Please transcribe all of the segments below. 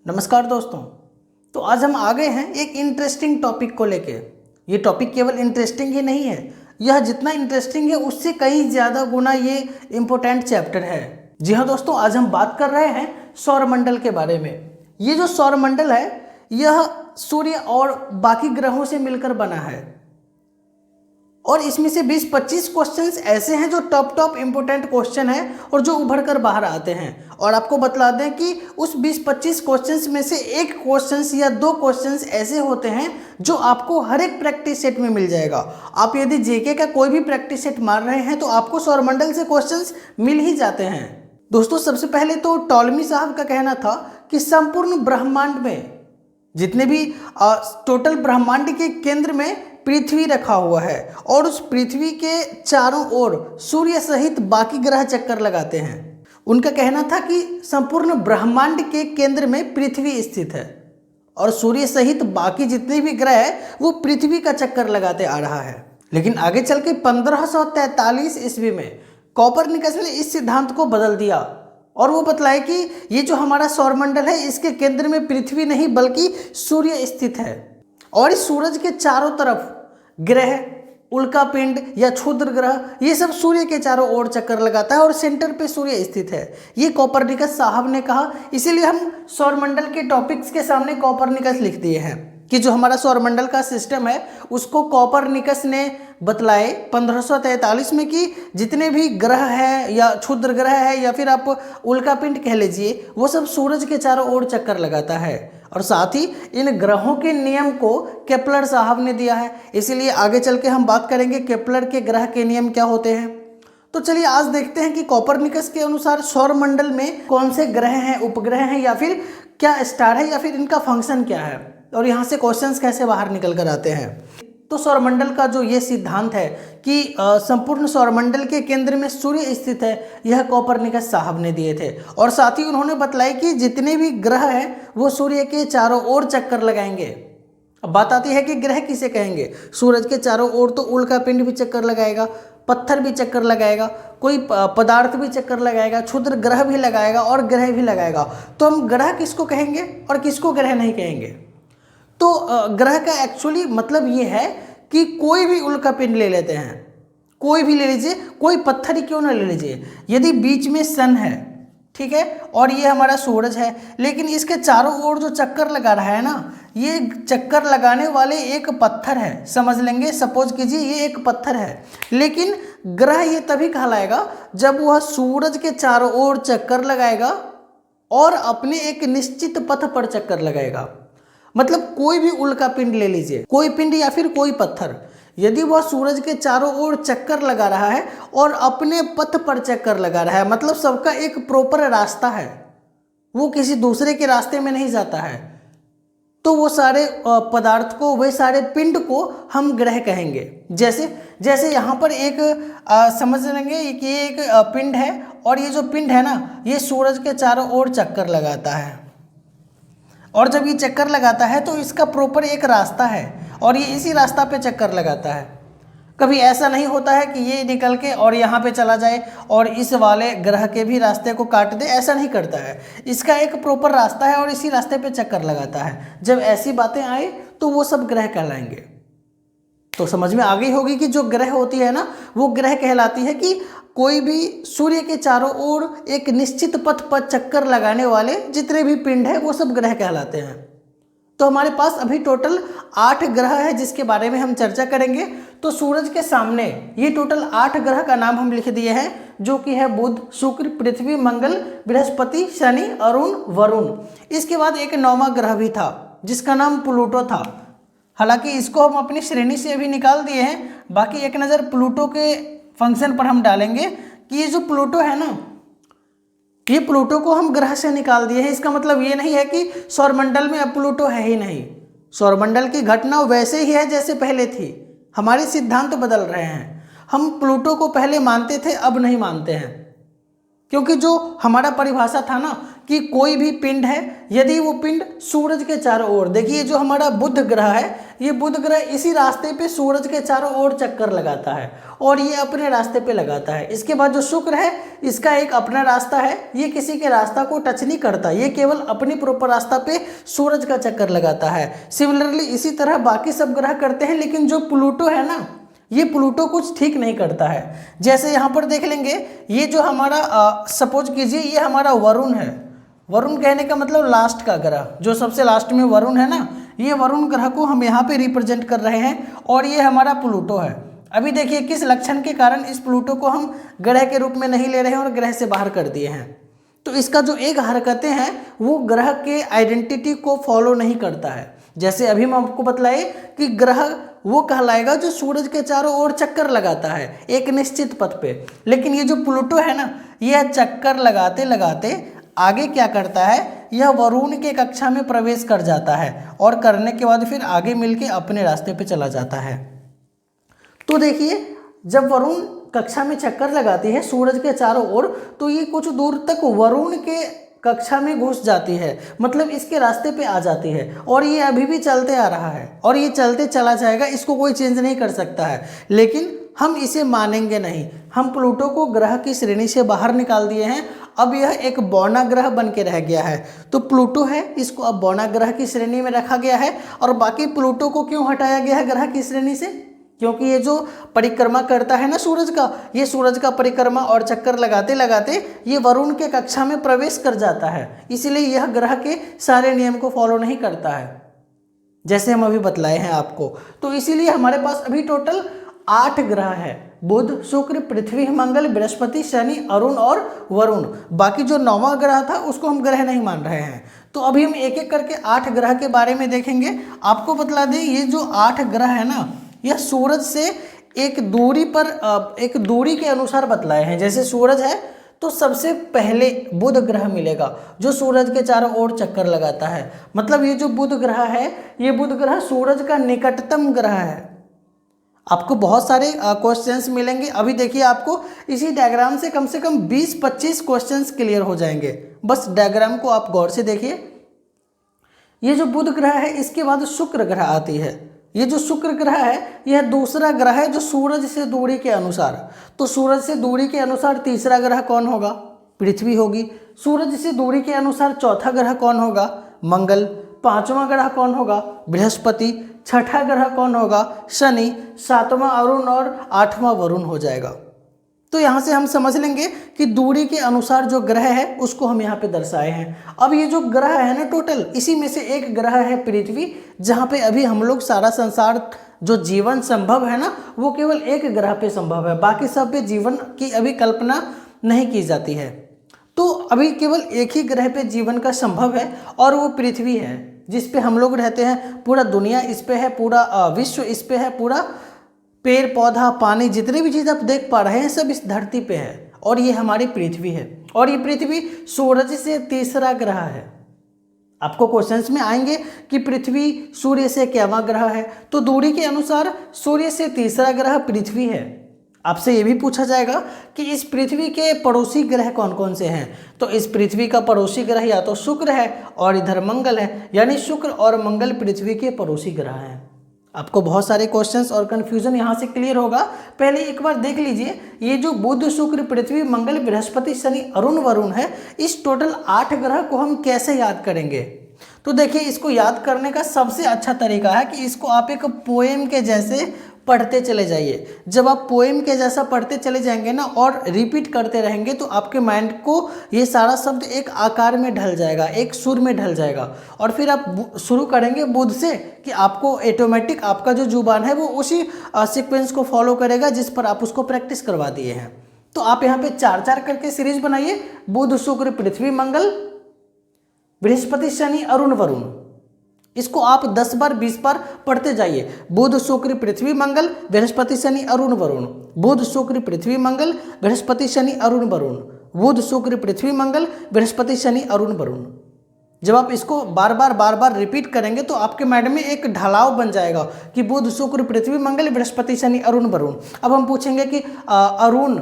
नमस्कार दोस्तों। तो आज हम आ गए हैं एक इंटरेस्टिंग टॉपिक को लेके। ये टॉपिक केवल इंटरेस्टिंग ही नहीं है, यह जितना इंटरेस्टिंग है उससे कई ज़्यादा गुना ये इम्पोर्टेंट चैप्टर है। जी हाँ दोस्तों, आज हम बात कर रहे हैं सौरमंडल के बारे में। ये जो सौरमंडल है यह सूर्य और बाकी ग्रहों से मिलकर बना है और इसमें से 20-25 क्वेश्चंस ऐसे हैं जो टॉप इंपोर्टेंट क्वेश्चन है और जो उभर कर बाहर आते हैं। और आपको बतला दें कि उस 20-25 क्वेश्चंस में से एक क्वेश्चंस या दो क्वेश्चंस ऐसे होते हैं जो आपको हर एक प्रैक्टिस सेट में मिल जाएगा। आप यदि जेके का कोई भी प्रैक्टिस सेट मार रहे हैं तो आपको सौरमंडल से क्वेश्चंस मिल ही जाते हैं। दोस्तों, सबसे पहले तो टॉलमी साहब का कहना था कि संपूर्ण ब्रह्मांड में जितने भी टोटल ब्रह्मांड के केंद्र में पृथ्वी रखा हुआ है और उस पृथ्वी के चारों ओर सूर्य सहित बाकी ग्रह चक्कर लगाते हैं। उनका कहना था कि संपूर्ण ब्रह्मांड के केंद्र में पृथ्वी स्थित है और सूर्य सहित बाकी जितने भी ग्रह है वो पृथ्वी का चक्कर लगाते आ रहा है। लेकिन आगे चल के 1543 ईस्वी में कोपरनिकस ने इस सिद्धांत को बदल दिया और वो बतलाए कि ये जो हमारा सौरमंडल है इसके केंद्र में पृथ्वी नहीं बल्कि सूर्य स्थित है और इस सूरज के चारों तरफ ग्रह, उल्कापिंड या क्षुद्र ग्रह ये सब सूर्य के चारों ओर चक्कर लगाता है और सेंटर पे सूर्य स्थित है। ये कोपरनिकस साहब ने कहा, इसीलिए हम सौरमंडल के टॉपिक्स के सामने कोपरनिकस लिख दिए हैं कि जो हमारा सौरमंडल का सिस्टम है उसको कोपरनिकस ने बतलाए 1543 में कि जितने भी ग्रह है या क्षुद्र ग्रह है या फिर आप उल्कापिंड कह लीजिए वो सब सूरज के चारों ओर चक्कर लगाता है। और साथ ही इन ग्रहों के नियम को केपलर साहब ने दिया है, इसीलिए आगे चल के हम बात करेंगे केपलर के ग्रह के नियम क्या होते हैं। तो चलिए आज देखते हैं कि कोपरनिकस के अनुसार सौरमंडल में कौन से ग्रह हैं, उपग्रह हैं या फिर क्या स्टार है या फिर इनका फंक्शन क्या है और यहाँ से क्वेश्चंस कैसे बाहर निकल कर आते हैं। तो सौरमंडल का जो ये सिद्धांत है कि संपूर्ण सौरमंडल के केंद्र में सूर्य स्थित है, यह कोपरनिकस साहब ने दिए थे और साथ ही उन्होंने बतलाया कि जितने भी ग्रह हैं वो सूर्य के चारों ओर चक्कर लगाएंगे। अब बात आती है कि ग्रह किसे कहेंगे। सूरज के चारों ओर तो उल्कापिंड भी चक्कर लगाएगा, पत्थर भी चक्कर लगाएगा, कोई पदार्थ भी चक्कर लगाएगा, क्षुद्र ग्रह भी लगाएगा और ग्रह भी लगाएगा। तो हम ग्रह किसको कहेंगे और किसको ग्रह नहीं कहेंगे। तो ग्रह का एक्चुअली मतलब ये है कि कोई भी उल्कापिंड ले लेते हैं, कोई भी ले लीजिए, कोई पत्थर ही क्यों ना ले लीजिए। यदि बीच में सन है, ठीक है, और ये हमारा सूरज है, लेकिन इसके चारों ओर जो चक्कर लगा रहा है ना, ये चक्कर लगाने वाले एक पत्थर है, समझ लेंगे। सपोज कीजिए ये एक पत्थर है, लेकिन ग्रह ये तभी कहलाएगा जब वह सूरज के चारों ओर चक्कर लगाएगा और अपने एक निश्चित पथ पर चक्कर लगाएगा। मतलब कोई भी उल्कापिंड ले लीजिए, कोई पिंड या फिर कोई पत्थर, यदि वह सूरज के चारों ओर चक्कर लगा रहा है और अपने पथ पर चक्कर लगा रहा है, मतलब सबका एक प्रॉपर रास्ता है, वो किसी दूसरे के रास्ते में नहीं जाता है, तो वो सारे पदार्थ को, वे सारे पिंड को हम ग्रह कहेंगे। जैसे यहाँ पर एक समझ लेंगे कि ये एक पिंड है और ये जो पिंड है ना ये सूरज के चारों ओर चक्कर लगाता है और जब ये चक्कर लगाता है तो इसका प्रॉपर एक रास्ता है और ये इसी रास्ता पे चक्कर लगाता है। कभी ऐसा नहीं होता है कि ये निकल के और यहाँ पे चला जाए और इस वाले ग्रह के भी रास्ते को काट दे, ऐसा नहीं करता है। इसका एक प्रॉपर रास्ता है और इसी रास्ते पे चक्कर लगाता है। जब ऐसी बातें आए तो वो सब ग्रह कहलाएंगे। तो समझ में आ गई होगी कि जो ग्रह होती है ना वो ग्रह कहलाती है कि कोई भी सूर्य के चारों ओर एक निश्चित पथ पर चक्कर लगाने वाले जितने भी पिंड है वो सब ग्रह कहलाते हैं। तो हमारे पास अभी टोटल 8 ग्रह है जिसके बारे में हम चर्चा करेंगे। तो सूरज के सामने ये टोटल 8 ग्रह का नाम हम लिख दिए हैं, जो कि है बुध, शुक्र, पृथ्वी, मंगल, बृहस्पति, शनि, अरुण, वरुण। इसके बाद एक 9वां ग्रह भी था जिसका नाम प्लूटो था। हालांकि इसको हम अपनी श्रेणी से अभी निकाल दिए हैं। बाकी एक नज़र प्लूटो के फंक्शन पर हम डालेंगे कि ये जो प्लूटो है ना, ये प्लूटो को हम ग्रह से निकाल दिए हैं। इसका मतलब ये नहीं है कि सौरमंडल में अब प्लूटो है ही नहीं। सौरमंडल की घटना वैसे ही है जैसे पहले थी, हमारे सिद्धांत बदल रहे हैं। हम प्लूटो को पहले मानते थे, अब नहीं मानते हैं, क्योंकि जो हमारा परिभाषा था ना कि कोई भी पिंड है यदि वो पिंड सूरज के चारों ओर, देखिए जो हमारा बुध ग्रह है, ये बुध ग्रह इसी रास्ते पे सूरज के चारों ओर चक्कर लगाता है और ये अपने रास्ते पे लगाता है। इसके बाद जो शुक्र है, इसका एक अपना रास्ता है, ये किसी के रास्ता को टच नहीं करता, ये केवल अपनी प्रॉपर रास्ता पे सूरज का चक्कर लगाता है। सिमिलरली इसी तरह बाकी सब ग्रह करते हैं, लेकिन जो प्लूटो है ना, ये प्लूटो कुछ ठीक नहीं करता है। जैसे यहाँ पर देख लेंगे, ये जो हमारा सपोज कीजिए ये हमारा वरुण है। वरुण कहने का मतलब लास्ट का ग्रह, जो सबसे लास्ट में वरुण है ना, ये वरुण ग्रह को हम यहाँ पे रिप्रेजेंट कर रहे हैं और ये हमारा प्लूटो है। अभी देखिए किस लक्षण के कारण इस प्लूटो को हम ग्रह के रूप में नहीं ले रहे हैं और ग्रह से बाहर कर दिए हैं। तो इसका जो एक हरकतें हैं वो ग्रह के आइडेंटिटी को फॉलो नहीं करता है। जैसे अभी हम आपको बतलाए कि ग्रह वो कहलाएगा जो सूरज के चारों ओर चक्कर लगाता है एक निश्चित पथ पे, लेकिन ये जो प्लूटो है ना, यह चक्कर लगाते लगाते आगे क्या करता है, यह वरुण के कक्षा में प्रवेश कर जाता है और करने के बाद फिर आगे मिलके अपने रास्ते पे चला जाता है। तो देखिए जब वरुण कक्षा में चक्कर लगाती है सूरज के चारों ओर, तो ये कुछ दूर तक वरुण के कक्षा में घुस जाती है, मतलब इसके रास्ते पे आ जाती है और ये अभी भी चलते आ रहा है और ये चलते चला जाएगा, इसको कोई चेंज नहीं कर सकता है। लेकिन हम इसे मानेंगे नहीं, हम प्लूटो को ग्रह की श्रेणी से बाहर निकाल दिए हैं, अब यह एक बौना ग्रह बन के रह गया है। तो प्लूटो है, इसको अब बौना ग्रह की श्रेणी में रखा गया है। और बाकी प्लूटो को क्यों हटाया गया है ग्रह की श्रेणी से, क्योंकि ये जो परिक्रमा करता है ना सूरज का, ये सूरज का परिक्रमा और चक्कर लगाते लगाते ये वरुण के कक्षा में प्रवेश कर जाता है, इसलिए यह ग्रह के सारे नियम को फॉलो नहीं करता है, जैसे हम अभी बतलाए हैं आपको। तो इसीलिए हमारे पास अभी टोटल 8 ग्रह है, बुध, शुक्र, पृथ्वी, मंगल, बृहस्पति, शनि, अरुण और वरुण। बाकी जो 9वां ग्रह था उसको हम ग्रह नहीं मान रहे हैं। तो अभी हम एक एक करके 8 ग्रह के बारे में देखेंगे। आपको बतला दें, ये जो 8 ग्रह है ना, यह सूरज से एक दूरी के अनुसार बतलाए हैं। जैसे सूरज है तो सबसे पहले बुध ग्रह मिलेगा जो सूरज के चारों ओर चक्कर लगाता है, मतलब ये जो बुध ग्रह है, ये बुध ग्रह सूरज का निकटतम ग्रह है। आपको बहुत सारे क्वेश्चंस मिलेंगे। अभी देखिए आपको इसी डायग्राम से कम 20-25 क्वेश्चंस क्लियर हो जाएंगे, बस डायग्राम को आप गौर से देखिए। ये जो बुध ग्रह है, इसके बाद शुक्र ग्रह आती है। ये जो शुक्र ग्रह है यह दूसरा ग्रह है जो सूरज से दूरी के अनुसार, तो सूरज से दूरी के अनुसार तीसरा ग्रह कौन होगा, पृथ्वी होगी। सूरज से दूरी के अनुसार चौथा ग्रह कौन होगा, मंगल। पांचवा ग्रह कौन होगा, बृहस्पति। छठा ग्रह कौन होगा, शनि। सातवां अरुण और 8वां वरुण हो जाएगा। तो यहाँ से हम समझ लेंगे कि दूरी के अनुसार जो ग्रह है उसको हम यहाँ पे दर्शाए हैं। अब ये जो ग्रह है ना टोटल, इसी में से एक ग्रह है पृथ्वी, जहाँ पे अभी हम लोग सारा संसार जो जीवन संभव है ना, वो केवल एक ग्रह पे संभव है, बाकी सब पे जीवन की अभी कल्पना नहीं की जाती है। तो अभी केवल एक ही ग्रह पे जीवन का संभव है और वो पृथ्वी है, जिस पे हम लोग रहते हैं। पूरा दुनिया इस पे है, पूरा विश्व इस पे है, पूरा पेड़ पौधा पानी जितनी भी चीज़ आप देख पा रहे हैं सब इस धरती पे है और ये हमारी पृथ्वी है। और ये पृथ्वी सूरज से तीसरा ग्रह है। आपको क्वेश्चंस में आएंगे कि पृथ्वी सूर्य से क्यावां ग्रह है, तो दूरी के अनुसार सूर्य से तीसरा ग्रह पृथ्वी है। आपसे ये भी पूछा जाएगा कि इस पृथ्वी के पड़ोसी ग्रह कौन कौन से हैं, तो इस पृथ्वी का पड़ोसी ग्रह या तो शुक्र है और इधर मंगल है, यानी शुक्र और मंगल पृथ्वी के पड़ोसी ग्रह हैं। आपको बहुत सारे क्वेश्चंस और कन्फ्यूजन यहाँ से क्लियर होगा। पहले एक बार देख लीजिए, ये जो बुध, शुक्र, पृथ्वी, मंगल, बृहस्पति, शनि, अरुण, वरुण है, इस टोटल 8 ग्रह को हम कैसे याद करेंगे। तो देखिए, इसको याद करने का सबसे अच्छा तरीका है कि इसको आप एक पोएम के जैसे पढ़ते चले जाइए। जब आप पोएम के जैसा पढ़ते चले जाएंगे ना और रिपीट करते रहेंगे, तो आपके माइंड को ये सारा शब्द एक आकार में ढल जाएगा, एक सुर में ढल जाएगा। और फिर आप शुरू करेंगे बुध से कि आपको ऑटोमेटिक आपका जो जुबान है वो उसी सीक्वेंस को फॉलो करेगा जिस पर आप उसको प्रैक्टिस करवा दिए हैं। तो आप यहाँ पे 4-4 करके सीरीज बनाइए, बुध, शुक्र, पृथ्वी, मंगल, बृहस्पति, शनि, अरुण, वरुण। इसको आप 10 बार 20 बार पढ़ते जाइए। बुध, शुक्र, पृथ्वी, मंगल, बृहस्पति, शनि, अरुण, वरुण। बुध, शुक्र, पृथ्वी, मंगल, बृहस्पति, शनि, अरुण, वरुण। बुध, शुक्र, पृथ्वी, मंगल, बृहस्पति, शनि, अरुण, वरुण। जब आप इसको बार बार रिपीट करेंगे तो आपके माइंड में एक ढलाव बन जाएगा कि बुध, शुक्र, पृथ्वी, मंगल, बृहस्पति, शनि, अरुण, वरुण। अब हम पूछेंगे कि अरुण,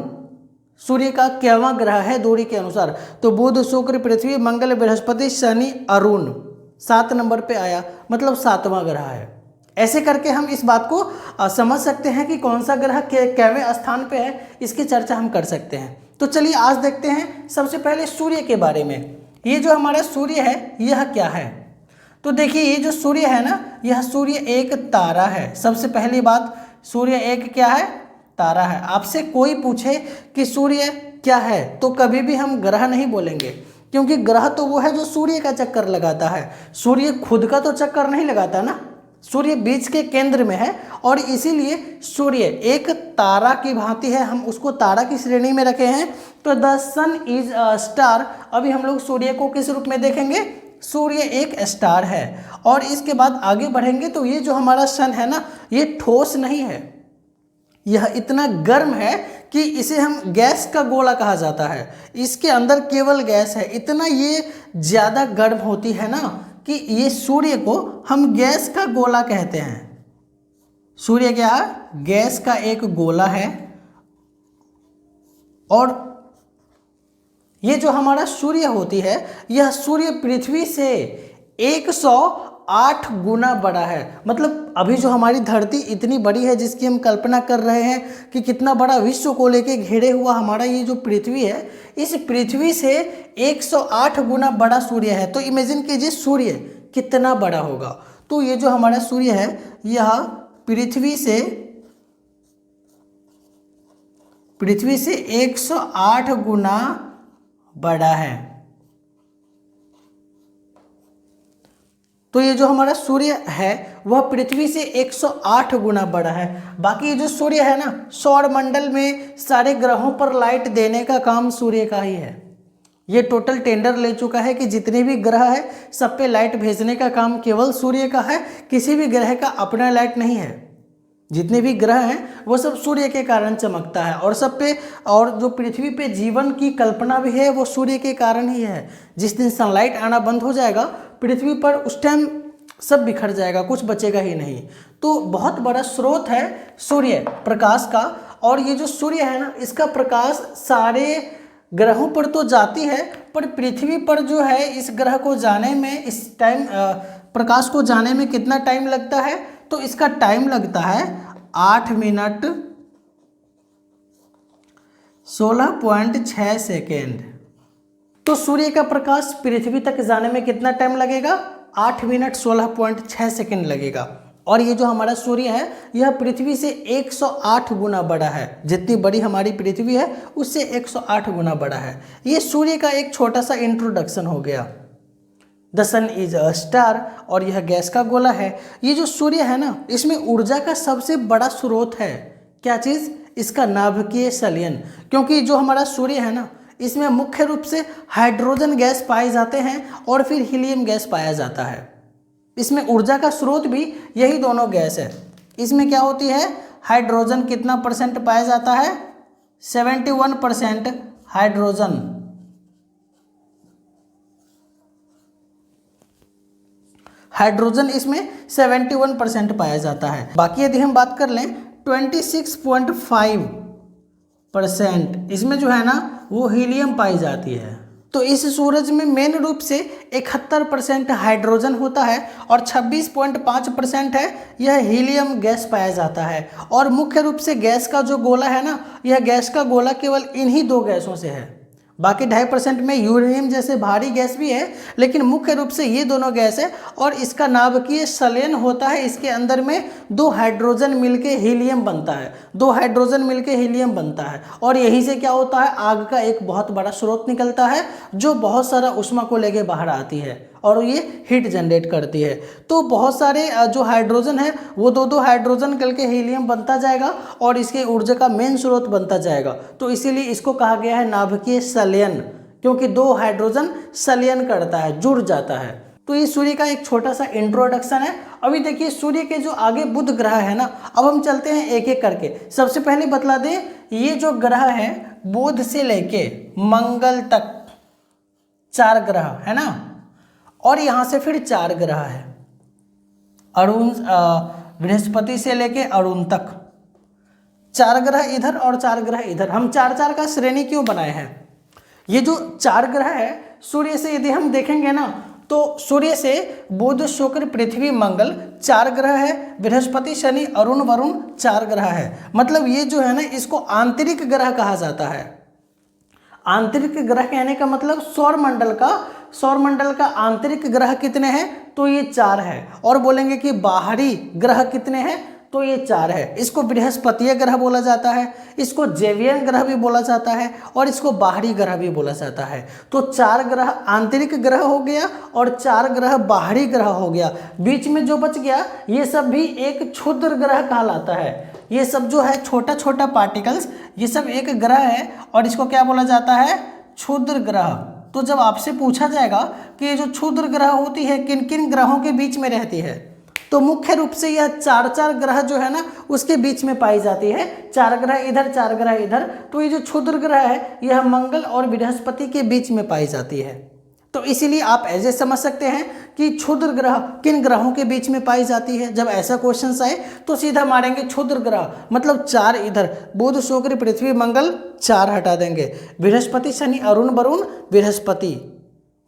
सूर्य का क्यावां ग्रह है दूरी के अनुसार? तो बुध, शुक्र, पृथ्वी, मंगल, बृहस्पति, शनि, अरुण 7 नंबर पे आया, मतलब 7वां ग्रह है। ऐसे करके हम इस बात को समझ सकते हैं कि कौन सा ग्रह कैवें स्थान पे है, इसकी चर्चा हम कर सकते हैं। तो चलिए आज देखते हैं सबसे पहले सूर्य के बारे में। ये जो हमारा सूर्य है यह क्या है? तो देखिए ये जो सूर्य है ना, यह सूर्य एक तारा है। सबसे पहली बात, सूर्य एक क्या है? तारा है। आपसे कोई पूछे कि सूर्य क्या है तो कभी भी हम ग्रह नहीं बोलेंगे, क्योंकि ग्रह तो वो है जो सूर्य का चक्कर लगाता है। सूर्य खुद का तो चक्कर नहीं लगाता ना, सूर्य बीच के केंद्र में है और इसीलिए सूर्य एक तारा की भांति है, हम उसको तारा की श्रेणी में रखे हैं। तो the sun is a star. अभी हम लोग सूर्य को किस रूप में देखेंगे? सूर्य एक स्टार है। और इसके बाद आगे बढ़ेंगे तो ये जो हमारा सन है ना, ये ठोस नहीं है, यह इतना गर्म है कि इसे हम गैस का गोला कहा जाता है। इसके अंदर केवल गैस है, इतना ये ज़्यादा गर्म होती है ना कि ये सूर्य को हम गैस का गोला कहते हैं। सूर्य क्या है? गैस का एक गोला है। और ये जो हमारा सूर्य होती है, यह सूर्य पृथ्वी से 108 गुना बड़ा है। मतलब अभी जो हमारी धरती इतनी बड़ी है, जिसकी हम कल्पना कर रहे हैं कि कितना बड़ा विश्व को लेके घेरे हुआ हमारा ये जो पृथ्वी है, इस पृथ्वी से 108 गुना बड़ा सूर्य है। तो इमेजिन कीजिए सूर्य कितना बड़ा होगा। तो ये जो हमारा सूर्य है यह पृथ्वी से 108 गुना बड़ा है। तो ये जो हमारा सूर्य है वह पृथ्वी से 108 गुना बड़ा है। बाकी ये जो सूर्य है ना, सौर मंडल में सारे ग्रहों पर लाइट देने का काम सूर्य का ही है। ये टोटल टेंडर ले चुका है कि जितने भी ग्रह है सब पे लाइट भेजने का काम केवल सूर्य का है, किसी भी ग्रह का अपना लाइट नहीं है। जितने भी ग्रह हैं वो सब सूर्य के कारण चमकता है और सब पे, और जो पृथ्वी पे जीवन की कल्पना भी है वो सूर्य के कारण ही है। जिस दिन सनलाइट आना बंद हो जाएगा पृथ्वी पर, उस टाइम सब बिखर जाएगा, कुछ बचेगा ही नहीं। तो बहुत बड़ा स्रोत है सूर्य प्रकाश का। और ये जो सूर्य है ना, इसका प्रकाश सारे ग्रहों पर तो जाती है, पर पृथ्वी पर जो है इस ग्रह को जाने में, इस टाइम प्रकाश को जाने में कितना टाइम लगता है? तो इसका टाइम लगता है 8 मिनट 16.6 सेकेंड। तो सूर्य का प्रकाश पृथ्वी तक जाने में कितना टाइम लगेगा? 8 मिनट 16.6 सेकेंड लगेगा। और ये जो हमारा सूर्य है यह पृथ्वी से 108 गुना बड़ा है। जितनी बड़ी हमारी पृथ्वी है उससे 108 गुना बड़ा है। ये सूर्य का एक छोटा सा इंट्रोडक्शन हो गया। The sun is a star, और यह गैस का गोला है। ये जो सूर्य है ना, इसमें ऊर्जा का सबसे बड़ा स्रोत है। क्या चीज़? इसका नाभिकीय संलयन। क्योंकि जो हमारा सूर्य है ना, इसमें मुख्य रूप से हाइड्रोजन गैस पाए जाते हैं और फिर हीलियम गैस पाया जाता है। इसमें ऊर्जा का स्रोत भी यही दोनों गैस है। इसमें क्या होती है? हाइड्रोजन कितना परसेंट पाया जाता है? 71% हाइड्रोजन। हाइड्रोजन इसमें 71% पाया जाता है। बाकी यदि हम बात कर लें 26.5% इसमें जो है ना वो हीलियम पाई जाती है। तो इस सूरज में मेन रूप से 71% हाइड्रोजन होता है और 26.5% है यह हीलियम गैस पाया जाता है। और मुख्य रूप से गैस का जो गोला है ना, यह गैस का गोला केवल इन्हीं दो गैसों से है। बाकी 2.5% में यूरेनियम जैसे भारी गैस भी है, लेकिन मुख्य रूप से ये दोनों गैस है। और इसका नाभिकीय संलयन होता है, इसके अंदर में 2 हाइड्रोजन मिलके हीलियम बनता है, 2 हाइड्रोजन मिलके हीलियम बनता है। और यहीं से क्या होता है? आग का एक बहुत बड़ा स्रोत निकलता है जो बहुत सारा ऊष्मा को लेके बाहर आती है और ये हीट जनरेट करती है। तो बहुत सारे जो हाइड्रोजन है वो 2-2 हाइड्रोजन मिल के हीलियम बनता जाएगा और इसके ऊर्जा का मेन स्रोत बनता जाएगा। तो इसीलिए इसको कहा गया है नाभिकीय संलयन, क्योंकि 2 हाइड्रोजन संलयन करता है, जुड़ जाता है। तो ये सूर्य का एक छोटा सा इंट्रोडक्शन है। अभी देखिए सूर्य के जो आगे बुध ग्रह है ना, अब हम चलते हैं एक एक करके। सबसे पहले बतला दें, ये जो ग्रह है बुध से लेके मंगल तक 4 ग्रह है ना, और यहाँ से फिर 4 ग्रह है, अरुण बृहस्पति से लेके अरुण तक। 4 ग्रह इधर और 4 ग्रह इधर। हम 4-4 का श्रेणी क्यों बनाए हैं? ये जो 4 ग्रह है, सूर्य से यदि हम देखेंगे ना, तो सूर्य से बुध शुक्र पृथ्वी मंगल 4 ग्रह है, बृहस्पति शनि अरुण वरुण 4 ग्रह है। मतलब ये जो है ना, इसको आंतरिक ग्रह कहा जाता है। आंतरिक ग्रह कहने का मतलब सौर मंडल का आंतरिक ग्रह कितने हैं? तो ये 4 है। और बोलेंगे कि बाहरी ग्रह कितने हैं? तो ये 4 है। इसको बृहस्पतीय ग्रह बोला जाता है, इसको जैवियन ग्रह भी बोला जाता है, और इसको बाहरी ग्रह भी बोला जाता है। तो 4 ग्रह आंतरिक ग्रह हो गया और 4 ग्रह बाहरी ग्रह हो गया। बीच में जो बच गया ये सब भी एक क्षुद्र ग्रह कहलाता है। ये सब जो है छोटा छोटा पार्टिकल्स, ये सब एक ग्रह है और इसको क्या बोला जाता है? क्षुद्र ग्रह। तो जब आपसे पूछा जाएगा कि ये जो क्षुद्र ग्रह होती है किन किन ग्रहों के बीच में रहती है, तो मुख्य रूप से यह 4-4 ग्रह जो है ना, उसके बीच में पाई जाती है। 4 ग्रह इधर 4 ग्रह इधर। तो ये जो क्षुद्र ग्रह है यह मंगल और बृहस्पति के बीच में पाई जाती है। तो इसीलिए आप ऐसे समझ सकते हैं कि क्षुद्र ग्रह किन ग्रहों के बीच में पाई जाती है। जब ऐसा क्वेश्चन आए तो सीधा मारेंगे क्षुद्र ग्रह, मतलब 4 इधर, बुध शुक्र पृथ्वी मंगल 4 हटा देंगे, बृहस्पति शनि अरुण वरुण बृहस्पति,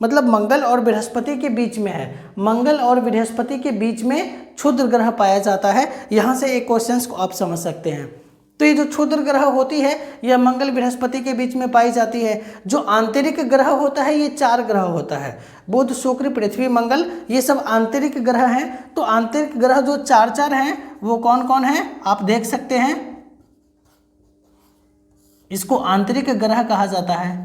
मतलब मंगल और बृहस्पति के बीच में है। मंगल और बृहस्पति के बीच में क्षुद्र ग्रह पाया जाता है। यहाँ से एक क्वेश्चन को आप समझ सकते हैं। तो ये जो क्षुद्र ग्रह होती है यह मंगल बृहस्पति के बीच में पाई जाती है। जो आंतरिक ग्रह होता है ये 4 ग्रह होता है, बुध शुक्र पृथ्वी मंगल, ये सब आंतरिक ग्रह हैं। तो आंतरिक ग्रह जो 4-4 हैं वो कौन कौन हैं आप देख सकते हैं। इसको आंतरिक ग्रह कहा जाता है।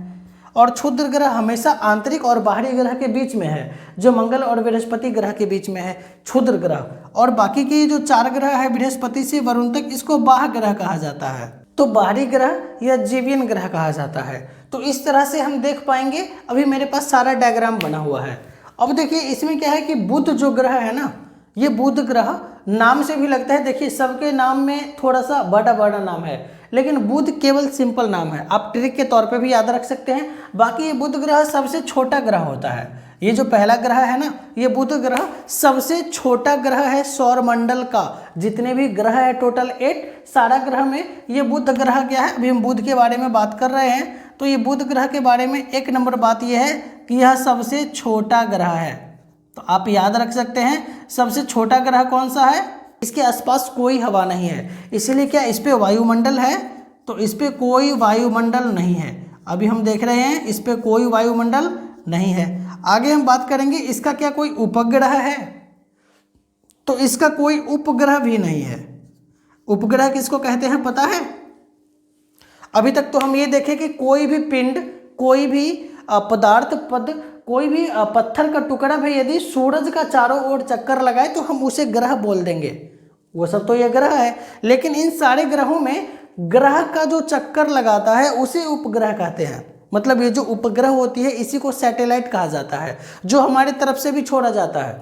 और क्षुद्र ग्रह हमेशा आंतरिक और बाहरी ग्रह के बीच में है, जो मंगल और बृहस्पति ग्रह के बीच में है क्षुद्र ग्रह। और बाकी के जो 4 ग्रह है बृहस्पति से वरुण तक, इसको बाह्य ग्रह कहा जाता है। तो बाहरी ग्रह या जीवियन ग्रह कहा जाता है। तो इस तरह से हम देख पाएंगे। अभी मेरे पास सारा डायग्राम बना हुआ है। अब देखिए इसमें क्या है कि बुध जो ग्रह है ना, ये बुध ग्रह नाम से भी लगता है, देखिए सबके नाम में थोड़ा सा बड़ा बड़ा नाम है, लेकिन बुध केवल सिंपल नाम है। आप ट्रिक के तौर पे भी याद रख सकते हैं। बाकी ये बुध ग्रह सबसे छोटा ग्रह होता है। ये जो पहला ग्रह है ना, ये बुध ग्रह सबसे छोटा ग्रह है सौर मंडल का। जितने भी ग्रह है टोटल 8, सारा ग्रह में ये बुध ग्रह क्या है, अभी हम बुध के बारे में बात कर रहे हैं। तो ये बुध ग्रह के बारे में 1 नंबर बात यह है कि यह सबसे छोटा ग्रह है। तो आप याद रख सकते हैं सबसे छोटा ग्रह कौन सा है, इसके आसपास कोई हवा नहीं है, इसीलिए क्या इस पे वायुमंडल है, तो इस पे कोई वायुमंडल नहीं है। अभी हम देख रहे हैं इस पे कोई वायुमंडल नहीं है। आगे हम बात करेंगे इसका क्या कोई उपग्रह है, तो इसका कोई उपग्रह भी नहीं है। उपग्रह किसको कहते हैं पता है? अभी तक तो हम ये देखें कि कोई भी पिंड, कोई भी पदार्थ पद, कोई भी पत्थर का टुकड़ा भी यदि सूरज का चारों ओर चक्कर लगाए तो हम उसे ग्रह बोल देंगे, वो सब तो ये ग्रह है। लेकिन इन सारे ग्रहों में ग्रह का जो चक्कर लगाता है उसे उपग्रह कहते हैं। मतलब ये जो उपग्रह होती है इसी को सैटेलाइट कहा जाता है, जो हमारे तरफ से भी छोड़ा जाता है।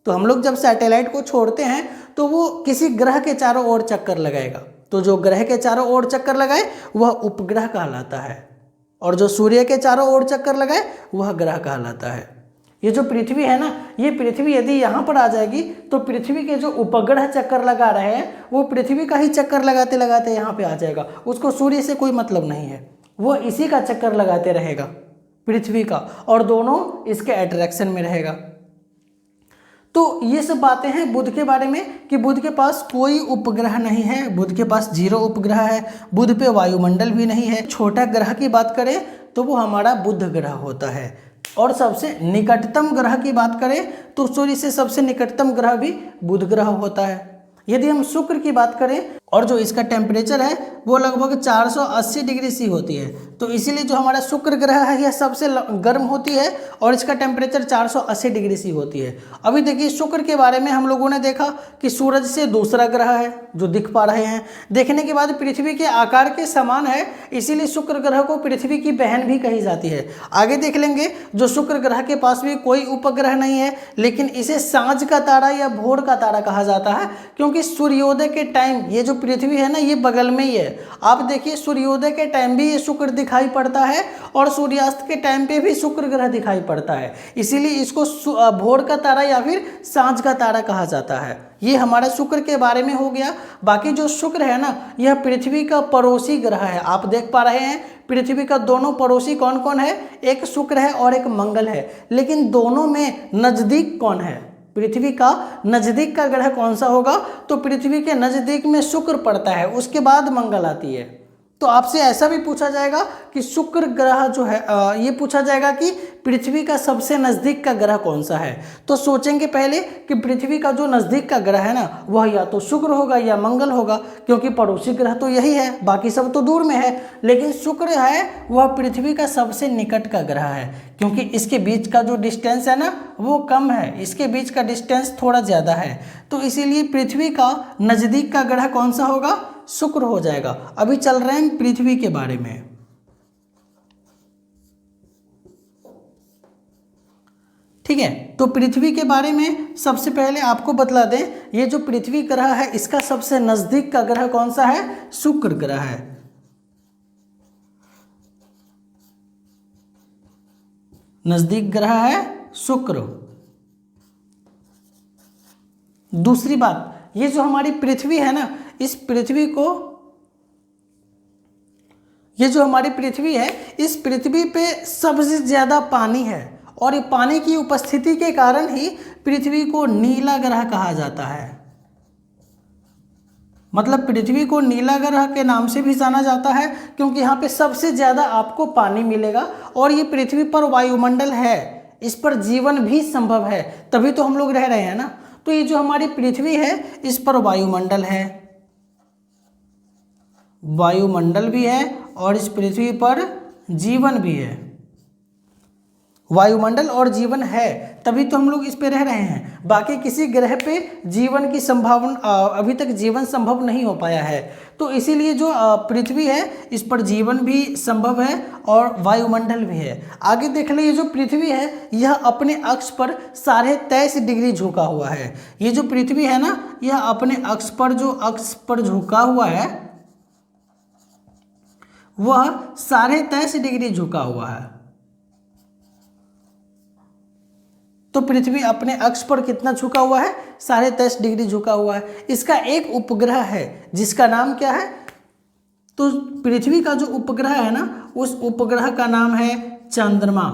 तो हम लोग जब सैटेलाइट को छोड़ते हैं तो वो किसी ग्रह के चारों ओर चक्कर लगाएगा, तो जो ग्रह के चारों ओर चक्कर लगाए वह उपग्रह कहलाता है, और जो सूर्य के चारों ओर चक्कर लगाए वह ग्रह कहलाता है। ये जो पृथ्वी है ना, ये पृथ्वी यदि यहाँ पर आ जाएगी तो पृथ्वी के जो उपग्रह चक्कर लगा रहे हैं वो पृथ्वी का ही चक्कर लगाते लगाते यहाँ पे आ जाएगा। उसको सूर्य से कोई मतलब नहीं है, वो इसी का चक्कर लगाते रहेगा पृथ्वी का, और दोनों इसके अट्रैक्शन में रहेगा। तो ये सब बातें हैं बुध के बारे में कि बुध के पास कोई उपग्रह नहीं है, बुध के पास 0 उपग्रह है, बुध पे वायुमंडल भी नहीं है। छोटा ग्रह की बात करें तो वो हमारा बुध ग्रह होता है। और सबसे निकटतम ग्रह की बात करें तो सूर्य से सबसे निकटतम ग्रह भी बुध ग्रह होता है। यदि हम शुक्र की बात करें और जो इसका टेम्परेचर है वो लगभग 480 डिग्री सी होती है, तो इसीलिए जो हमारा शुक्र ग्रह है यह सबसे गर्म होती है और इसका टेम्परेचर 480 डिग्री सी होती है। अभी देखिए शुक्र के बारे में हम लोगों ने देखा कि सूरज से दूसरा ग्रह है जो दिख पा रहे हैं, देखने के बाद पृथ्वी के आकार के समान है, इसीलिए शुक्र ग्रह को पृथ्वी की बहन भी कही जाती है। आगे देख लेंगे जो शुक्र ग्रह के पास भी कोई उपग्रह नहीं है, लेकिन इसे सांझ का तारा या भोर का तारा कहा जाता है, क्योंकि क्योंकि सूर्योदय के टाइम ये जो पृथ्वी है ना ये बगल में ही है। आप देखिए सूर्योदय के टाइम भी ये शुक्र दिखाई पड़ता है और सूर्यास्त के टाइम पे भी शुक्र ग्रह दिखाई पड़ता है, इसीलिए इसको भोर का तारा या फिर सांझ का तारा कहा जाता है। ये हमारा शुक्र के बारे में हो गया। बाकी जो शुक्र है ना यह पृथ्वी का पड़ोसी ग्रह है। आप देख पा रहे हैं पृथ्वी का दोनों पड़ोसी कौन कौन है, एक शुक्र है और एक मंगल है, लेकिन दोनों में नज़दीक कौन है, पृथ्वी का नज़दीक का ग्रह कौन सा होगा, तो पृथ्वी के नज़दीक में शुक्र पड़ता है, उसके बाद मंगल आती है। तो आपसे ऐसा भी पूछा जाएगा कि शुक्र ग्रह जो है ये पूछा जाएगा कि पृथ्वी का सबसे नज़दीक का ग्रह कौन सा है, तो सोचेंगे पहले कि पृथ्वी का जो नज़दीक का ग्रह है ना वह या तो शुक्र होगा या मंगल होगा, क्योंकि पड़ोसी ग्रह तो यही है, बाकी सब तो दूर में है, लेकिन शुक्र है वह पृथ्वी का सबसे निकट का ग्रह है, क्योंकि इसके बीच का जो डिस्टेंस है ना वो कम है, इसके बीच का डिस्टेंस थोड़ा ज़्यादा है, तो इसीलिए पृथ्वी का नज़दीक का ग्रह कौन सा होगा, शुक्र हो जाएगा। अभी चल रहे हैं पृथ्वी के बारे में। ठीक है, तो पृथ्वी के बारे में सबसे पहले आपको बतला दें, ये जो पृथ्वी ग्रह है इसका सबसे नजदीक का ग्रह कौन सा है, शुक्र ग्रह है। नजदीक ग्रह है शुक्र। दूसरी बात, ये जो हमारी पृथ्वी है ना, इस पृथ्वी को, ये जो हमारी पृथ्वी है इस पृथ्वी पे सबसे ज़्यादा पानी है, और ये पानी की उपस्थिति के कारण ही पृथ्वी को नीला ग्रह कहा जाता है। मतलब पृथ्वी को नीला ग्रह के नाम से भी जाना जाता है क्योंकि यहाँ पे सबसे ज़्यादा आपको पानी मिलेगा, और ये पृथ्वी पर वायुमंडल है, इस पर जीवन भी संभव है, तभी तो हम लोग रह रहे हैं ना। तो ये जो हमारी पृथ्वी है इस पर वायुमंडल है, वायुमंडल भी है, और इस पृथ्वी पर जीवन भी है। वायुमंडल और जीवन है तभी तो हम लोग इस पे रह रहे हैं, बाकी किसी ग्रह पे जीवन की संभावना अभी तक जीवन संभव नहीं हो पाया है। तो इसीलिए जो पृथ्वी है इस पर जीवन भी संभव है और वायुमंडल भी है। आगे देख ले, ये जो पृथ्वी है यह अपने अक्ष पर 23.5 डिग्री झुका हुआ है। ये जो पृथ्वी है ना यह अपने अक्ष पर झुका हुआ है वह 23.5 डिग्री झुका हुआ है। तो पृथ्वी अपने अक्ष पर कितना झुका हुआ है, 23.5 डिग्री झुका हुआ है। इसका एक उपग्रह है जिसका नाम क्या है, तो पृथ्वी का जो उपग्रह है ना उस उपग्रह का नाम है चंद्रमा।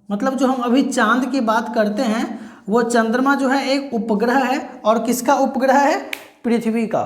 मतलब जो हम अभी चांद की बात करते हैं वो चंद्रमा जो है एक उपग्रह है, और किसका उपग्रह है, पृथ्वी का।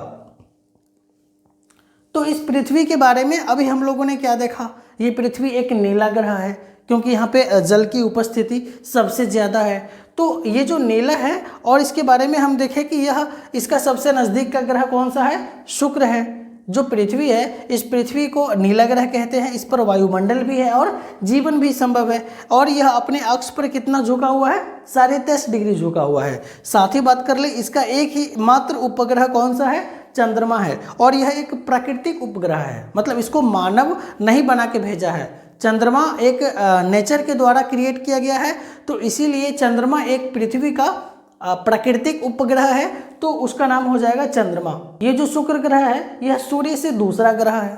तो इस पृथ्वी के बारे में अभी हम लोगों ने क्या देखा, ये पृथ्वी एक नीला ग्रह है क्योंकि यहाँ पे जल की उपस्थिति सबसे ज़्यादा है। तो ये जो नीला है, और इसके बारे में हम देखें कि यह इसका सबसे नज़दीक का ग्रह कौन सा है, शुक्र है। जो पृथ्वी है इस पृथ्वी को नीला ग्रह कहते हैं, इस पर वायुमंडल भी है और जीवन भी संभव है, और यह अपने अक्ष पर कितना झुका हुआ है, 23.5 डिग्री झुका हुआ है। साथ ही बात कर ले इसका एक ही मात्र उपग्रह कौन सा है, चंद्रमा है, और यह एक प्राकृतिक उपग्रह है, मतलब इसको मानव नहीं बना के भेजा है। चंद्रमा एक नेचर के द्वारा क्रिएट किया गया है, तो इसीलिए चंद्रमा एक पृथ्वी का प्राकृतिक उपग्रह है, तो उसका नाम हो जाएगा चंद्रमा। ये जो शुक्र ग्रह है यह सूर्य से दूसरा ग्रह है,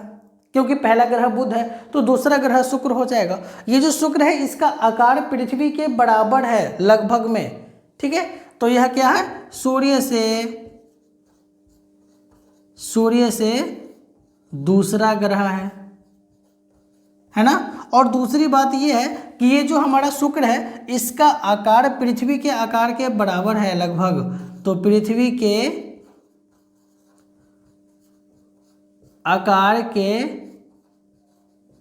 क्योंकि पहला ग्रह बुध है तो दूसरा ग्रह शुक्र हो जाएगा। ये जो शुक्र है इसका आकार पृथ्वी के बराबर है लगभग में, ठीक है। तो यह क्या है, सूर्य से दूसरा ग्रह है ना। और दूसरी बात यह है कि ये जो हमारा शुक्र है इसका आकार पृथ्वी के आकार के बराबर है लगभग, तो पृथ्वी के आकार के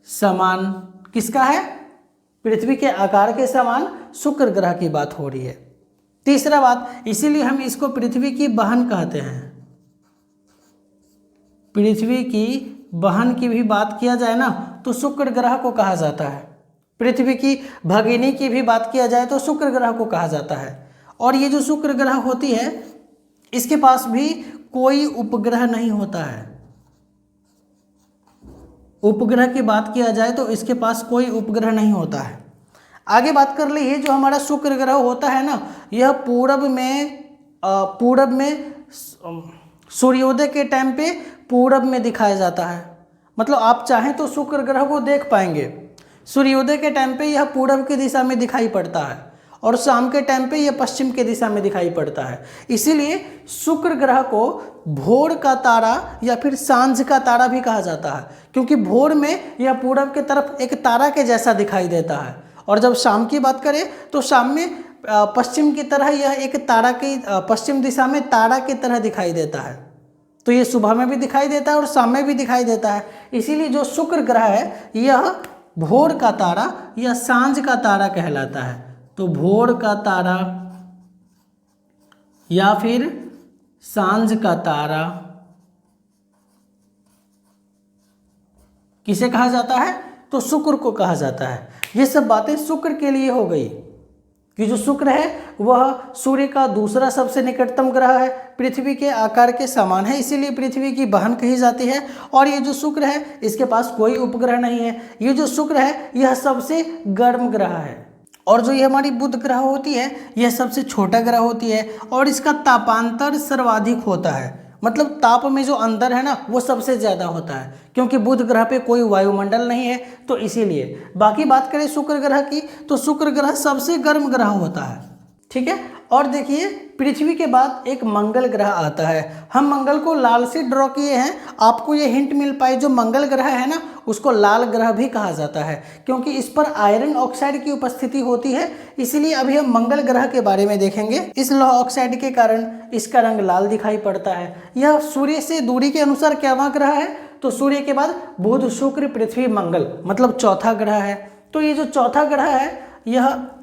समान किसका है, पृथ्वी के आकार के समान शुक्र ग्रह की बात हो रही है। तीसरा बात, इसीलिए हम इसको पृथ्वी की बहन कहते हैं। पृथ्वी की बहन की भी बात किया जाए ना तो शुक्र ग्रह को कहा जाता है, पृथ्वी की भगिनी की भी बात किया जाए तो शुक्र ग्रह को कहा जाता है। और ये जो शुक्र ग्रह होती है इसके पास भी कोई उपग्रह नहीं होता है। उपग्रह की बात किया जाए तो इसके पास कोई उपग्रह नहीं होता है। आगे बात कर ले, ये जो हमारा शुक्र ग्रह होता है ना यह पूरब में सूर्योदय के टाइम पे पूरब में दिखाया जाता है, मतलब आप चाहें तो शुक्र ग्रह को देख पाएंगे। सूर्योदय के टाइम पे यह पूरब की दिशा में दिखाई पड़ता है और शाम के टाइम पे यह पश्चिम की दिशा में दिखाई पड़ता है। इसीलिए शुक्र ग्रह को भोर का तारा या फिर सांझ का तारा भी कहा जाता है, क्योंकि भोर में यह पूरब की तरफ एक तारा के जैसा दिखाई देता है, और जब शाम की बात करें तो शाम में पश्चिम की तरह यह एक तारा की पश्चिम दिशा में तारा की तरह दिखाई देता है। तो ये सुबह में भी दिखाई देता है और शाम में भी दिखाई देता है। इसीलिए जो शुक्र ग्रह है यह भोर का तारा या सांझ का तारा कहलाता है। तो भोर का तारा या फिर सांझ का तारा किसे कहा जाता है? तो शुक्र को कहा जाता है। ये सब बातें शुक्र के लिए हो गई कि जो शुक्र है वह सूर्य का दूसरा सबसे निकटतम ग्रह है, पृथ्वी के आकार के समान है, इसीलिए पृथ्वी की बहन कही जाती है। और ये जो शुक्र है इसके पास कोई उपग्रह नहीं है। ये जो शुक्र है यह सबसे गर्म ग्रह है, और जो ये हमारी बुध ग्रह होती है यह सबसे छोटा ग्रह होती है, और इसका तापांतर सर्वाधिक होता है, मतलब ताप में जो अंदर है ना वो सबसे ज़्यादा होता है, क्योंकि बुध ग्रह पे कोई वायुमंडल नहीं है। तो इसीलिए बाकी बात करें शुक्र ग्रह की, तो शुक्र ग्रह सबसे गर्म ग्रह होता है, ठीक है। और देखिए पृथ्वी के बाद एक मंगल ग्रह आता है। हम मंगल को लाल से ड्रॉ किए हैं, आपको ये हिंट मिल पाए, जो मंगल ग्रह है ना उसको लाल ग्रह भी कहा जाता है, क्योंकि इस पर आयरन ऑक्साइड की उपस्थिति होती है। इसलिए अभी हम मंगल ग्रह के बारे में देखेंगे। इस लौह ऑक्साइड के कारण इसका रंग लाल दिखाई पड़ता है। यह सूर्य से दूरी के अनुसार क्यावां ग्रह है? तो सूर्य के बाद बुध, शुक्र, पृथ्वी, मंगल, मतलब चौथा ग्रह है। तो ये जो चौथा ग्रह है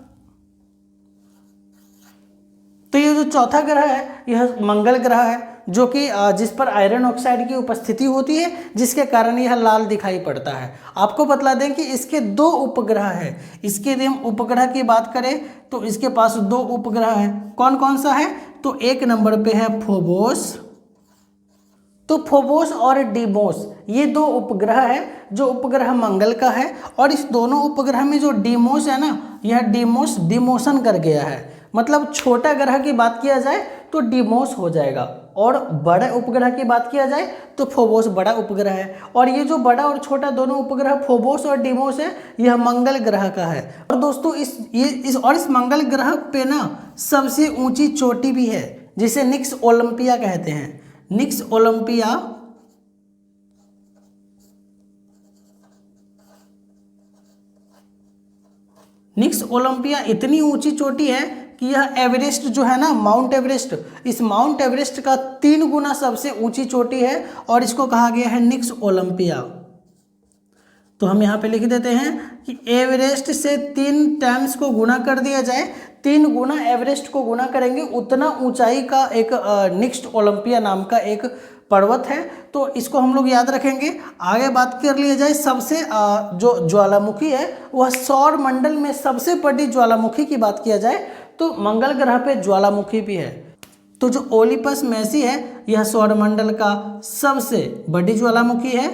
जो चौथा ग्रह है यह मंगल ग्रह है, जो कि जिस पर आयरन ऑक्साइड की उपस्थिति होती है, जिसके कारण यह लाल दिखाई पड़ता है। आपको बतला दें कि इसके 2 उपग्रह हैं। इसके यदि हम उपग्रह की बात करें तो इसके पास 2 उपग्रह हैं। कौन कौन सा है? तो 1 नंबर पे है फोबोस। तो फोबोस और डीमोस ये 2 उपग्रह है, जो उपग्रह मंगल का है। और इस दोनों उपग्रह में जो डीमोस है ना, यह डीमोस डिमोशन कर गया है, मतलब छोटा ग्रह की बात किया जाए तो डीमोस हो जाएगा, और बड़े उपग्रह की बात किया जाए तो फोबोस बड़ा उपग्रह है। और ये जो बड़ा और छोटा दोनों उपग्रह फोबोस और डीमोस है यह मंगल ग्रह का है। और दोस्तों इस मंगल ग्रह पे ना सबसे ऊंची चोटी भी है, जिसे निक्स ओलंपिया कहते हैं। निक्स ओलंपिया इतनी ऊंची चोटी है कि यह एवरेस्ट जो है ना, माउंट एवरेस्ट, इस माउंट एवरेस्ट का 3 गुना सबसे ऊंची चोटी है, और इसको कहा गया है निक्स ओलंपिया। तो हम यहाँ पे लिख देते हैं कि एवरेस्ट से 3 टाइम्स को गुना कर दिया जाए, 3 गुना एवरेस्ट को गुना करेंगे, उतना ऊंचाई का एक निक्स ओलंपिया नाम का एक पर्वत है। तो इसको हम लोग याद रखेंगे। आगे बात कर लिया जाए, सबसे जो ज्वालामुखी है वह सौर मंडल में सबसे बड़ी ज्वालामुखी की बात किया जाए तो मंगल ग्रह पे ज्वालामुखी भी है। तो जो ओलिपस मैसी है यह सौरमंडल का सबसे बड़ी ज्वालामुखी है।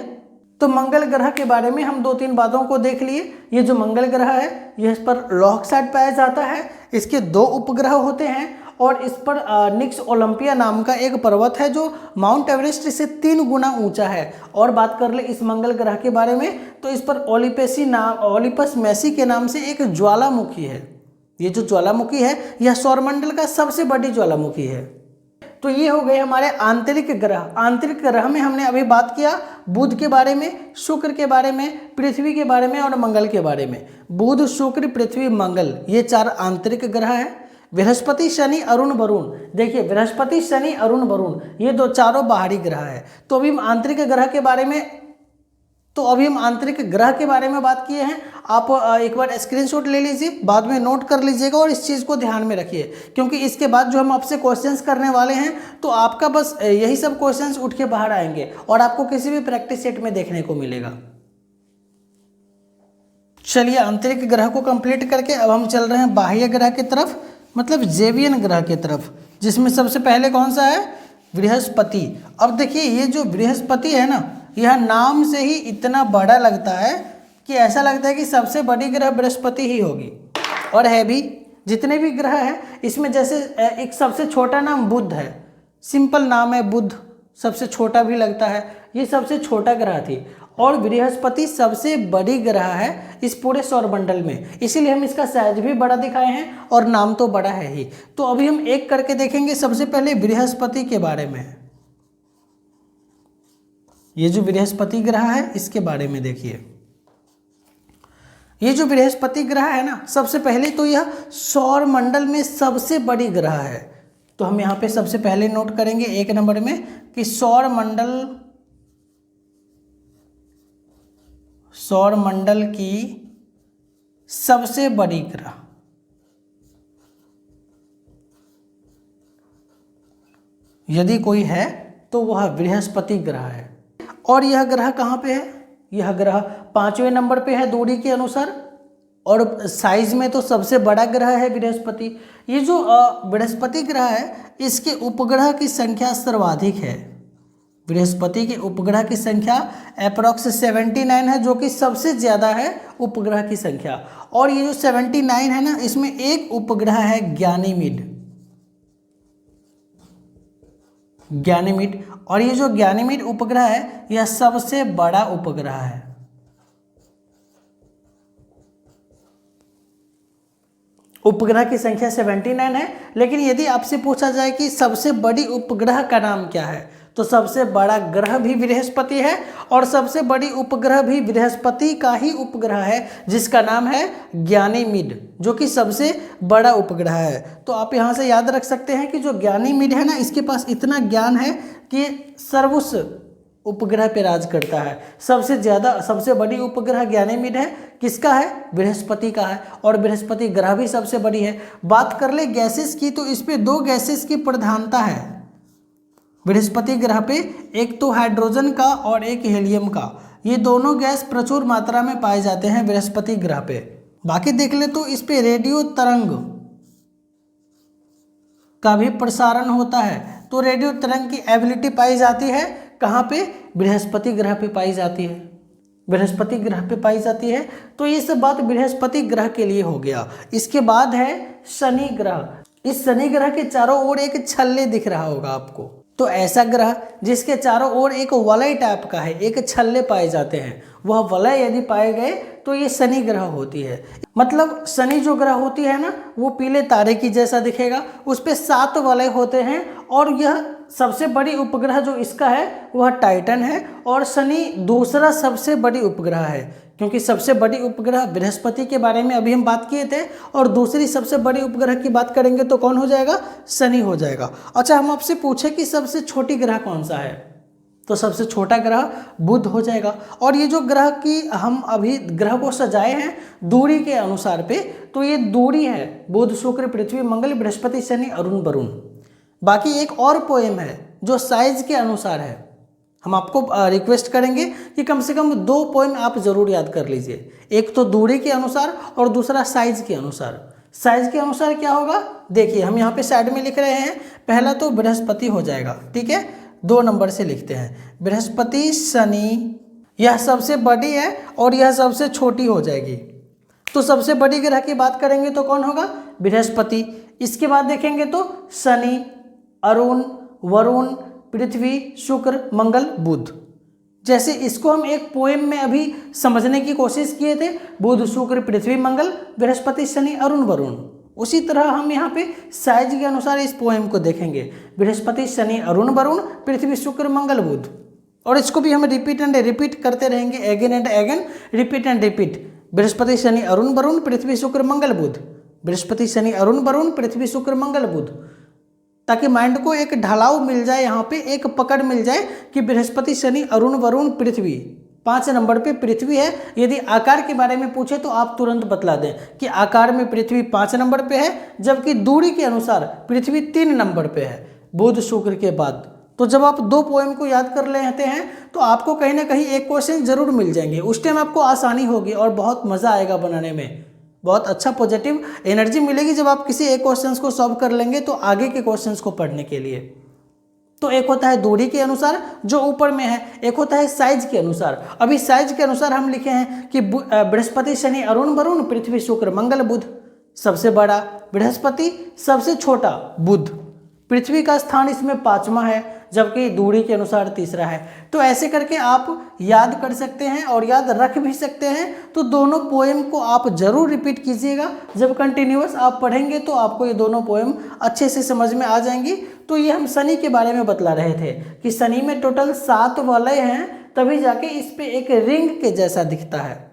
तो मंगल ग्रह के बारे में हम 2-3 बातों को देख लिए। ये जो मंगल ग्रह है यह इस पर लौह ऑक्साइड पाया जाता है, इसके 2 उपग्रह होते हैं, और इस पर निक्स ओलंपिया नाम का एक पर्वत है जो माउंट एवरेस्ट से 3 गुना ऊंचा है। और बात कर ले इस मंगल ग्रह के बारे में तो इस पर ओलिपस मैसी के नाम से एक ज्वालामुखी है। ये जो ज्वालामुखी है यह सौरमंडल का सबसे बड़ी ज्वालामुखी है। तो ये हो गए हमारे आंतरिक ग्रह। आंतरिक ग्रह में हमने अभी बात किया बुध के बारे में, शुक्र के बारे में, पृथ्वी के बारे में और मंगल के बारे में। बुध, शुक्र, पृथ्वी, मंगल ये 4 आंतरिक ग्रह हैं। बृहस्पति, शनि, अरुण, वरुण, देखिए बृहस्पति, शनि, अरुण, वरुण ये 2 चारों बाहरी ग्रह है। तो अभी हम आंतरिक ग्रह के बारे में बात किए हैं। आप एक बार स्क्रीनशॉट ले लीजिए, बाद में नोट कर लीजिएगा और इस चीज़ को ध्यान में रखिए, क्योंकि इसके बाद जो हम आपसे क्वेश्चंस करने वाले हैं तो आपका बस यही सब क्वेश्चंस उठ के बाहर आएंगे और आपको किसी भी प्रैक्टिस सेट में देखने को मिलेगा। चलिए आंतरिक ग्रह को कंप्लीट करके अब हम चल रहे हैं बाह्य ग्रह की तरफ, मतलब जेवियन ग्रह की तरफ, जिसमें सबसे पहले कौन सा है? बृहस्पति। अब देखिए ये जो बृहस्पति है ना, यह नाम से ही इतना बड़ा लगता है कि ऐसा लगता है कि सबसे बड़ी ग्रह बृहस्पति ही होगी, और है भी। जितने भी ग्रह हैं इसमें जैसे एक सबसे छोटा नाम बुध है, सिंपल नाम है बुध, सबसे छोटा भी लगता है, ये सबसे छोटा ग्रह थी। और बृहस्पति सबसे बड़ी ग्रह है इस पूरे सौरमंडल में, इसीलिए हम इसका साइज भी बड़ा दिखाए हैं और नाम तो बड़ा है ही। तो अभी हम एक करके देखेंगे। सबसे पहले बृहस्पति के बारे में, ये जो बृहस्पति ग्रह है इसके बारे में देखिए। ये जो बृहस्पति ग्रह है ना, सबसे पहले तो यह सौरमंडल में सबसे बड़ी ग्रह है। तो हम यहाँ पे सबसे पहले नोट करेंगे 1 नंबर में कि सौरमंडल की सबसे बड़ी ग्रह यदि कोई है तो वह बृहस्पति ग्रह है। और यह ग्रह कहाँ पे है? यह ग्रह 5वें नंबर पे है दूरी के अनुसार, और साइज में तो सबसे बड़ा ग्रह है बृहस्पति। ये जो बृहस्पति ग्रह है इसके उपग्रह की संख्या सर्वाधिक है। बृहस्पति के उपग्रह की संख्या अप्रॉक्स 79 है, जो कि सबसे ज़्यादा है उपग्रह की संख्या। और ये जो 79 है ना, इसमें एक उपग्रह है गैनीमीड। और ये जो गैनीमीड उपग्रह है यह सबसे बड़ा उपग्रह है। उपग्रह की संख्या 79 है, लेकिन यदि आपसे पूछा जाए कि सबसे बड़ी उपग्रह का नाम क्या है, तो सबसे बड़ा ग्रह भी बृहस्पति है और सबसे बड़ी उपग्रह भी बृहस्पति का ही उपग्रह है, जिसका नाम है गैनीमीड, जो कि सबसे बड़ा उपग्रह है। तो आप यहाँ से याद रख सकते हैं कि जो गैनीमीड है ना, इसके पास इतना ज्ञान है कि सर्वोच्च उपग्रह पे राज करता है। सबसे बड़ी उपग्रह गैनीमीड है। किसका है? बृहस्पति का है। और बृहस्पति ग्रह भी सबसे बड़ी है। बात कर ले गैसेस की, तो इस पे 2 गैसेस की प्रधानता है बृहस्पति ग्रह पे, एक तो हाइड्रोजन का और एक हीलियम का। ये दोनों गैस प्रचुर मात्रा में पाए जाते हैं बृहस्पति ग्रह पे। बाकी देख ले तो इस पे रेडियो तरंग का भी प्रसारण होता है। तो रेडियो तरंग की एबिलिटी पाई जाती है कहाँ पे? बृहस्पति ग्रह पे पाई जाती है। बृहस्पति ग्रह पे पाई जाती है। तो ये सब बात बृहस्पति ग्रह के लिए हो गया। इसके बाद है शनि ग्रह। इस शनि ग्रह के चारों ओर एक छल्ले दिख रहा होगा आपको। तो ऐसा ग्रह जिसके चारों ओर एक वलय टाइप का है, एक छल्ले पाए जाते हैं, वह वलय यदि पाए गए तो ये शनि ग्रह होती है। मतलब शनि जो ग्रह होती है ना, वो पीले तारे की जैसा दिखेगा, उस पे 7 वलय होते हैं। और यह सबसे बड़ी उपग्रह जो इसका है वह टाइटन है, और शनि दूसरा सबसे बड़ी उपग्रह है, क्योंकि सबसे बड़ी उपग्रह बृहस्पति के बारे में अभी हम बात किए थे, और दूसरी सबसे बड़ी उपग्रह की बात करेंगे तो कौन हो जाएगा? शनि हो जाएगा। अच्छा, हम आपसे पूछे कि सबसे छोटी ग्रह कौन सा है, तो सबसे छोटा ग्रह बुध हो जाएगा। और ये जो ग्रह की हम अभी ग्रह को सजाए हैं दूरी के अनुसार पे, तो ये दूरी है बुध, शुक्र, पृथ्वी, मंगल, बृहस्पति, शनि, अरुण, वरुण। बाकी एक और पोएम है जो साइज के अनुसार है। हम आपको रिक्वेस्ट करेंगे कि कम से कम 2 पोएम आप जरूर याद कर लीजिए। एक तो दूरी के अनुसार और दूसरा साइज के अनुसार। साइज के अनुसार क्या होगा? देखिए, हम यहाँ पे साइड में लिख रहे हैं। पहला तो बृहस्पति हो जाएगा, ठीक है, 2 नंबर से लिखते हैं। बृहस्पति, शनि, यह सबसे बड़ी है और यह सबसे छोटी हो जाएगी। तो सबसे बड़ी ग्रह की बात करेंगे तो कौन होगा? बृहस्पति। इसके बाद देखेंगे तो शनि, अरुण, वरुण, पृथ्वी, शुक्र, मंगल, बुध। जैसे इसको हम एक पोएम में अभी समझने की कोशिश किए थे, बुध, शुक्र, पृथ्वी, मंगल, बृहस्पति, शनि, अरुण, वरुण। उसी तरह हम यहाँ पे साइज के अनुसार इस पोएम को देखेंगे। बृहस्पति, शनि, अरुण, वरुण, पृथ्वी, शुक्र, मंगल, बुध। और इसको भी हम रिपीट एंड रिपीट करते रहेंगे, again and again, repeat and repeat. Brihaspati, Shani, Arun, Varun, Prithvi, Shukra, Mangal, बुध। बृहस्पति, शनि, अरुण, वरुण, पृथ्वी, शुक्र, मंगल, बुध। ताकि माइंड को एक ढलाव मिल जाए, यहाँ पे एक पकड़ मिल जाए कि बृहस्पति, शनि, अरुण, वरुण, पृथ्वी। 5 नंबर पे पृथ्वी है। यदि आकार के बारे में पूछे तो आप तुरंत बतला दें कि आकार में पृथ्वी 5 नंबर पे है, जबकि दूरी के अनुसार पृथ्वी 3 नंबर पे है बुध, शुक्र के बाद। तो जब आप 2 पोएम को याद कर लेते हैं तो आपको कहीं ना कहीं एक क्वेश्चन जरूर मिल जाएंगे। उस टाइम आपको आसानी होगी और बहुत मज़ा आएगा बनाने में। बहुत अच्छा पॉजिटिव एनर्जी मिलेगी जब आप किसी एक क्वेश्चन को सॉल्व कर लेंगे तो आगे के क्वेश्चंस को पढ़ने के लिए। तो एक होता है दूरी के अनुसार जो ऊपर में है, एक होता है साइज के अनुसार। अभी साइज के अनुसार हम लिखे हैं कि बृहस्पति, शनि, अरुण, वरुण, पृथ्वी, शुक्र, मंगल, बुध। सबसे बड़ा बृहस्पति, सबसे छोटा बुध। पृथ्वी का स्थान इसमें 5वां है, जबकि दूरी के अनुसार तीसरा है। तो ऐसे करके आप याद कर सकते हैं और याद रख भी सकते हैं। तो दोनों पोएम को आप जरूर रिपीट कीजिएगा। जब कंटिन्यूअस आप पढ़ेंगे तो आपको ये दोनों पोएम अच्छे से समझ में आ जाएंगी। तो ये हम शनि के बारे में बतला रहे थे कि शनि में टोटल 7 वलय हैं, तभी जाके इस पे एक रिंग के जैसा दिखता है।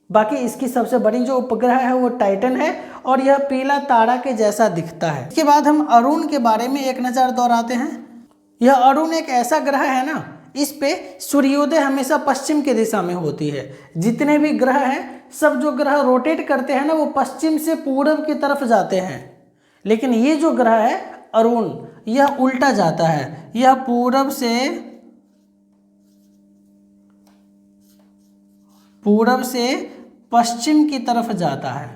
बाकी इसकी सबसे बड़ी जो उपग्रह है वो टाइटन है और यह पीला तारा के जैसा दिखता है। इसके बाद हम अरुण के बारे में एक नज़र दौड़ाते हैं। यह अरुण एक ऐसा ग्रह है ना, इस पे सूर्योदय हमेशा पश्चिम की दिशा में होती है। जितने भी ग्रह हैं, सब जो ग्रह रोटेट करते हैं ना, वो पश्चिम से पूर्व की तरफ जाते हैं। लेकिन ये जो ग्रह है अरुण, यह उल्टा जाता है, यह पूर्व से पश्चिम की तरफ जाता है।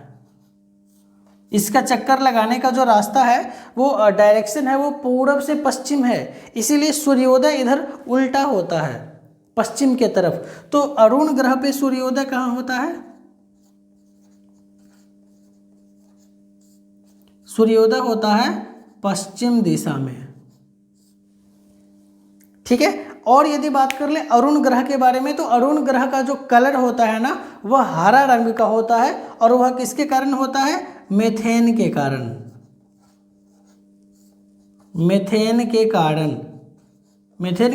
इसका चक्कर लगाने का जो रास्ता है, वो डायरेक्शन है, वो पूर्व से पश्चिम है। इसीलिए सूर्योदय इधर उल्टा होता है, पश्चिम के तरफ। तो अरुण ग्रह पे सूर्योदय कहाँ होता है? सूर्योदय होता है पश्चिम दिशा में। ठीक है। और यदि बात कर ले अरुण ग्रह के बारे में, तो अरुण ग्रह का जो कलर होता है ना, वह हरा रंग का होता है। और वह किसके कारण होता है? मीथेन के कारण। मीथेन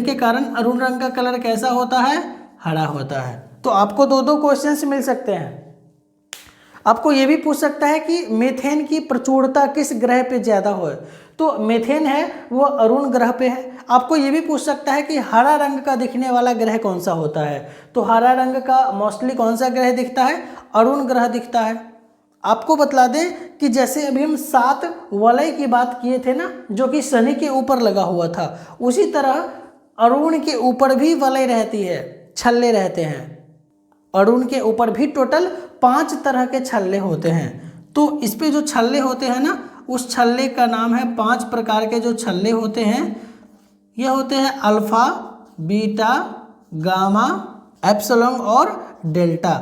के कारण अरुण रंग का कलर कैसा होता है? हरा होता है। तो आपको दो क्वेश्चंस मिल सकते हैं। आपको ये भी पूछ सकता है कि मीथेन की प्रचुरता किस ग्रह पे ज़्यादा हो, तो मीथेन है वो अरुण ग्रह पे है। आपको ये भी पूछ सकता है कि हरा रंग का दिखने वाला ग्रह कौन सा होता है, तो हरा रंग का मोस्टली कौन सा ग्रह दिखता है? अरुण ग्रह दिखता है। आपको बतला दें कि जैसे अभी हम 7 वलय की बात किए थे ना, जो कि शनि के ऊपर लगा हुआ था, उसी तरह अरुण के ऊपर भी वलय रहती है, छल्ले रहते हैं। अरुण के ऊपर भी टोटल 5 तरह के छल्ले होते हैं। तो इस पे जो छल्ले होते हैं ना, उस छल्ले का नाम है, 5 प्रकार के जो छल्ले होते हैं, ये होते हैं अल्फा, बीटा, गामा, एप्सिलॉन और डेल्टा।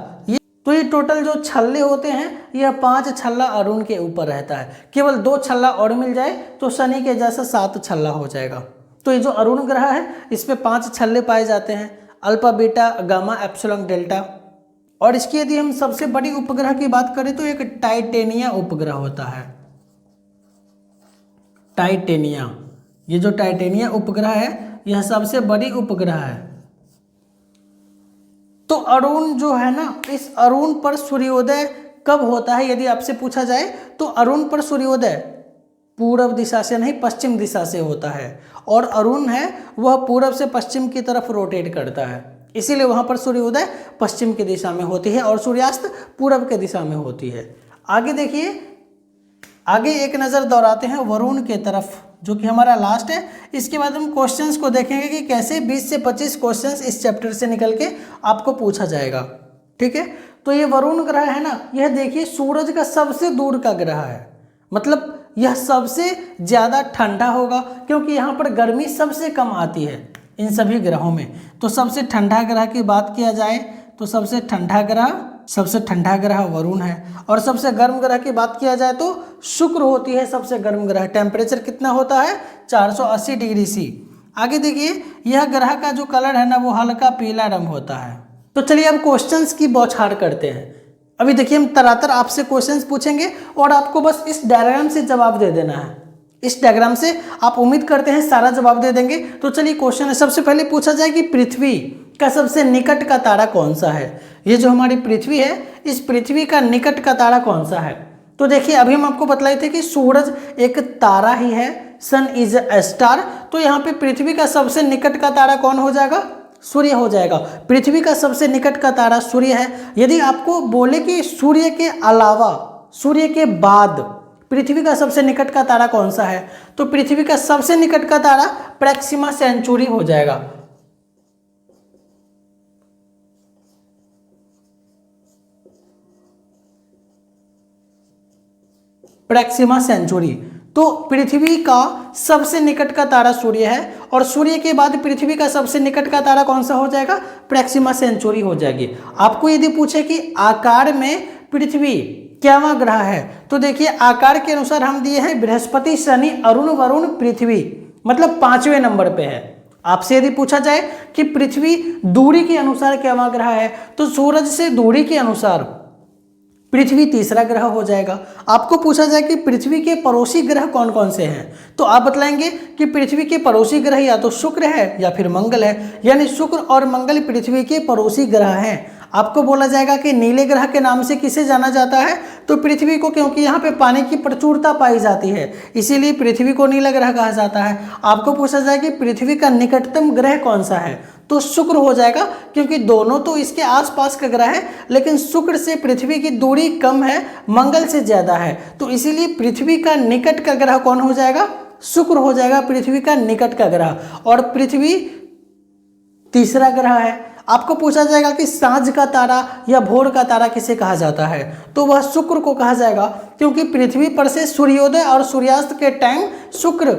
तो ये टोटल जो छल्ले होते हैं, यह 5 छल्ला अरुण के ऊपर रहता है। केवल 2 छल्ला और मिल जाए तो शनि के जैसा 7 छल्ला हो जाएगा। तो ये जो अरुण ग्रह है, इस पे 5 छल्ले पाए जाते हैं, alpha, beta, gamma, epsilon, delta. और इसकी यदि हम सबसे बड़ी उपग्रह की बात करें तो एक टाइटेनिया उपग्रह होता है। टाइटेनिया, ये जो टाइटेनिया उपग्रह है, यह सबसे बड़ी उपग्रह है। तो अरुण जो है ना, इस अरुण पर सूर्योदय कब होता है यदि आपसे पूछा जाए, तो अरुण पर सूर्योदय पूर्व दिशा से नहीं, पश्चिम दिशा से होता है। और अरुण है वह पूर्व से पश्चिम की तरफ रोटेट करता है, इसीलिए वहाँ पर सूर्योदय पश्चिम की दिशा में होती है और सूर्यास्त पूर्व के दिशा में होती है। आगे देखिए, आगे एक नज़र दौड़ाते हैं वरुण के तरफ, जो कि हमारा लास्ट है। इसके बाद हम क्वेश्चंस को देखेंगे कि कैसे 20 से 25 क्वेश्चंस इस चैप्टर से निकल के आपको पूछा जाएगा। ठीक है। तो ये वरुण ग्रह है ना, यह देखिए सूरज का सबसे दूर का ग्रह है। मतलब यह सबसे ज़्यादा ठंडा होगा, क्योंकि यहाँ पर गर्मी सबसे कम आती है इन सभी ग्रहों में। तो सबसे ठंडा ग्रह की बात किया जाए तो सबसे ठंडा ग्रह वरुण है। और सबसे गर्म ग्रह की बात किया जाए तो शुक्र होती है सबसे गर्म ग्रह। टेम्परेचर कितना होता है? 480 डिग्री सी। आगे देखिए, यह ग्रह का जो कलर है ना, वो हल्का पीला रंग होता है। तो चलिए अब क्वेश्चंस की बौछार करते हैं। अभी देखिए, हम तरातर आपसे क्वेश्चंस पूछेंगे और आपको बस इस डायग्राम से जवाब दे देना है। इस डायग्राम से आप उम्मीद करते हैं सारा जवाब दे देंगे। तो चलिए क्वेश्चन है, सबसे पहले पूछा जाए कि पृथ्वी का सबसे निकट का तारा कौन सा है। ये जो हमारी पृथ्वी है, इस पृथ्वी का निकट का तारा कौन सा है? तो देखिए, अभी हम आपको बतलाए थे कि सूरज एक तारा ही है, सन इज अ स्टार। तो यहाँ पे पृथ्वी का सबसे निकट का तारा कौन हो जाएगा? सूर्य हो जाएगा। पृथ्वी का सबसे निकट का तारा सूर्य है। यदि आपको बोले कि सूर्य के अलावा, सूर्य के बाद पृथ्वी का सबसे निकट का तारा कौन सा है, तो पृथ्वी का सबसे निकट का तारा प्रैक्सिमा सेंचुरी हो जाएगा। प्रैक्सिमा सेंचुरी। तो पृथ्वी का सबसे निकट का तारा सूर्य है, और सूर्य के बाद पृथ्वी का सबसे निकट का तारा कौन सा हो जाएगा? प्रैक्सिमा सेंचुरी हो जाएगी। आपको यदि पूछे कि आकार में पृथ्वी क्यावां ग्रह है, तो देखिए आकार के अनुसार हम दिए हैं बृहस्पति, शनि, अरुण, वरुण, पृथ्वी। मतलब 5वें नंबर पे है। आपसे यदि पूछा जाए कि पृथ्वी दूरी के अनुसार क्या ग्रह है, तो सूरज से दूरी के अनुसार पृथ्वी तीसरा ग्रह हो जाएगा। आपको पूछा जाए कि पृथ्वी के पड़ोसी ग्रह कौन कौन से हैं, तो आप बतलाएंगे कि पृथ्वी के पड़ोसी ग्रह या तो शुक्र है या फिर मंगल है, यानी शुक्र और मंगल पृथ्वी के पड़ोसी ग्रह हैं। आपको बोला जाएगा कि नीले ग्रह के नाम से किसे जाना जाता है, तो पृथ्वी को, क्योंकि यहाँ पे पानी की प्रचुरता पाई जाती है, इसीलिए पृथ्वी को नीला ग्रह कहा जाता है। आपको पूछा जाए कि पृथ्वी का निकटतम ग्रह कौन सा है, तो शुक्र हो जाएगा, क्योंकि दोनों तो इसके आसपास का ग्रह है, लेकिन शुक्र से पृथ्वी की दूरी कम है, मंगल से ज़्यादा है, तो इसीलिए पृथ्वी का निकट का ग्रह कौन हो जाएगा, शुक्र हो जाएगा, पृथ्वी का निकट का ग्रह। और पृथ्वी तीसरा ग्रह है। आपको पूछा जाएगा कि सांझ का तारा या भोर का तारा किसे कहा जाता है, तो वह शुक्र को कहा जाएगा, क्योंकि पृथ्वी पर से सूर्योदय और सूर्यास्त के टाइम शुक्र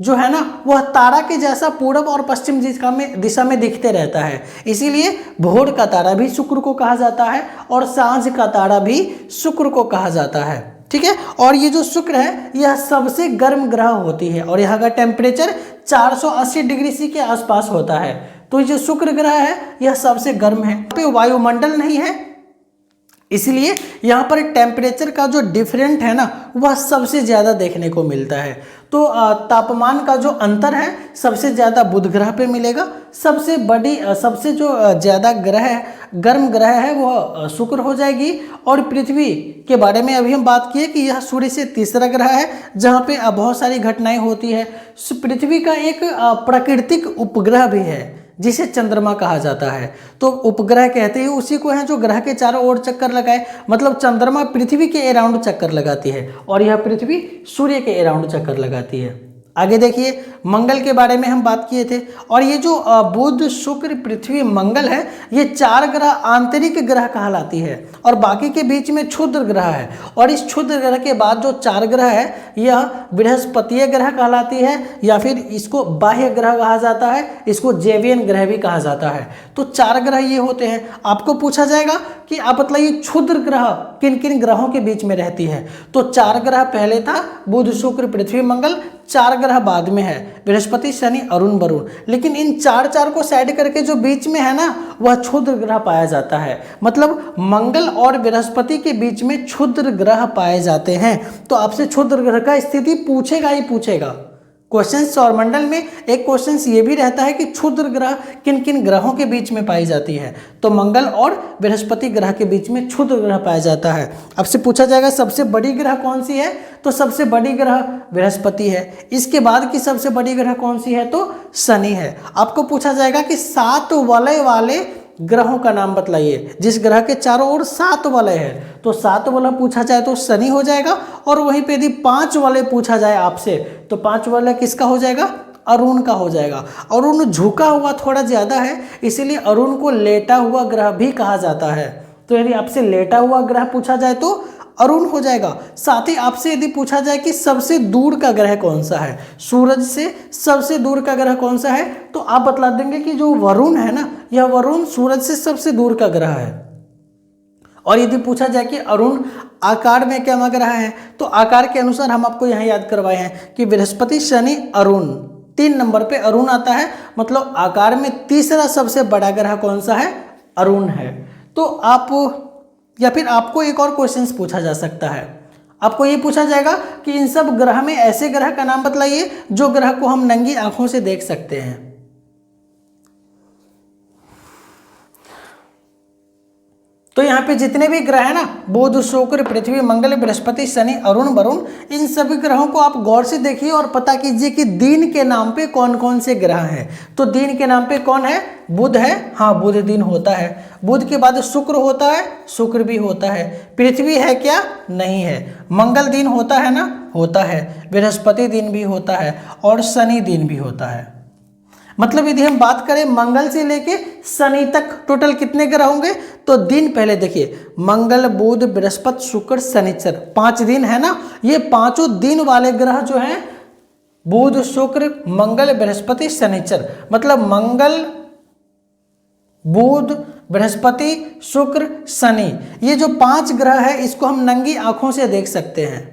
जो है ना, वह तारा के जैसा पूर्व और पश्चिम दिशा में दिखते रहता है, इसीलिए भोर का तारा भी शुक्र को कहा जाता है और सांझ का तारा भी शुक्र को कहा जाता है। ठीक है, और ये जो शुक्र है यह सबसे गर्म ग्रह होती है और यहाँ का टेम्परेचर 480 डिग्री सी के आसपास होता है। तो ये जो शुक्र ग्रह है यह सबसे गर्म है। यहाँ पे वायुमंडल नहीं है, इसलिए यहाँ पर टेम्परेचर का जो डिफरेंट है ना, वह सबसे ज़्यादा देखने को मिलता है। तो तापमान का जो अंतर है सबसे ज़्यादा बुध ग्रह पे मिलेगा। सबसे जो ज़्यादा गर्म ग्रह है वह शुक्र हो जाएगी। और पृथ्वी के बारे में अभी हम बात किए कि यह सूर्य से तीसरा ग्रह है, जहाँ पे बहुत सारी घटनाएं होती है। पृथ्वी का एक प्राकृतिक उपग्रह भी है जिसे चंद्रमा कहा जाता है। तो उपग्रह कहते हैं उसी को है जो ग्रह के चारों ओर चक्कर लगाए, मतलब चंद्रमा पृथ्वी के अराउंड चक्कर लगाती है और यह पृथ्वी सूर्य के अराउंड चक्कर लगाती है। आगे देखिए, मंगल के बारे में हम बात किए थे, और ये जो बुध शुक्र पृथ्वी मंगल है, ये 4 ग्रह आंतरिक ग्रह कहलाती है और बाकी के बीच में क्षुद्र ग्रह है। और इस क्षुद्र ग्रह के बाद जो 4 ग्रह है यह बृहस्पतीय ग्रह कहलाती है, या फिर इसको बाह्य ग्रह कहा जाता है, इसको जेवियन ग्रह भी कहा जाता है। तो 4 ग्रह ये होते हैं। आपको पूछा जाएगा कि आप बताइए क्षुद्र ग्रह किन किन ग्रहों के बीच में रहती है, तो 4 ग्रह पहले था, बुध शुक्र पृथ्वी मंगल, 4 ग्रह बाद में है, बृहस्पति शनि अरुण वरुण। लेकिन इन 4 को साइड करके जो बीच में है ना, वह क्षुद्र ग्रह पाया जाता है। मतलब मंगल और बृहस्पति के बीच में क्षुद्र ग्रह पाए जाते हैं। तो आपसे क्षुद्र ग्रह का स्थिति पूछेगा ही पूछेगा। क्वेश्चन सौरमंडल में एक क्वेश्चन ये भी रहता है कि क्षुद्र ग्रह किन किन ग्रहों के बीच में पाई जाती है, तो मंगल और बृहस्पति ग्रह के बीच में क्षुद्र ग्रह पाया जाता है। आपसे पूछा जाएगा सबसे बड़ी ग्रह कौन सी है, तो सबसे बड़ी ग्रह बृहस्पति है। इसके बाद की सबसे बड़ी ग्रह कौन सी है, तो शनि है। आपको पूछा जाएगा कि 7 वलय वाले ग्रहों का नाम बतलाइए, जिस ग्रह के चारों ओर 7 वलय है, तो 7 वलय पूछा जाए तो शनि हो जाएगा। और वहीं पे यदि 5 वलय पूछा जाए आपसे, तो 5 वलय किसका हो जाएगा, अरुण का हो जाएगा। अरुण झुका हुआ थोड़ा ज़्यादा है, इसीलिए अरुण को लेटा हुआ ग्रह भी कहा जाता है। तो यदि आपसे लेटा हुआ ग्रह पूछा जाए तो अरुण हो जाएगा। साथ ही आपसे यदि पूछा जाए कि सबसे दूर का ग्रह कौन सा है, सूरज से सबसे दूर का ग्रह कौन सा है, तो आप बतला देंगे कि जो वरुण है ना, यह वरुण सूरज से सबसे दूर का ग्रह है। और यदि पूछा जाए कि अरुण आकार में क्या ग्रह है, तो आकार के अनुसार हम आपको यहाँ याद करवाए हैं कि बृहस्पति शनि अरुण, 3 नंबर पे अरुण आता है। मतलब आकार में तीसरा सबसे बड़ा ग्रह कौन सा है, अरुण है। तो आप, या फिर आपको एक और क्वेश्चन पूछा जा सकता है, आपको ये पूछा जाएगा कि इन सब ग्रह में ऐसे ग्रह का नाम बतलाइए जो ग्रह को हम नंगी आंखों से देख सकते हैं। तो यहाँ पे जितने भी ग्रह है ना, बुध शुक्र पृथ्वी मंगल बृहस्पति शनि अरुण वरुण, इन सभी ग्रहों को आप गौर से देखिए और पता कीजिए कि दिन के नाम पे कौन कौन से ग्रह हैं। तो दिन के नाम पे कौन है, बुध है, हाँ बुध दिन होता है। बुध के बाद शुक्र होता है, शुक्र भी होता है। पृथ्वी है क्या, नहीं है। मंगल दिन होता है ना, होता है। बृहस्पति दिन भी होता है और शनि दिन भी होता है। मतलब यदि हम बात करें मंगल से लेके शनि तक टोटल कितने ग्रह होंगे, तो दिन पहले देखिए, मंगल बुध बृहस्पति शुक्र शनिचर, 5 दिन है ना। ये 5 दिन वाले ग्रह जो हैं, बुध शुक्र मंगल बृहस्पति शनिचर, मतलब मंगल बुध बृहस्पति शुक्र शनि, ये जो 5 ग्रह है इसको हम नंगी आंखों से देख सकते हैं।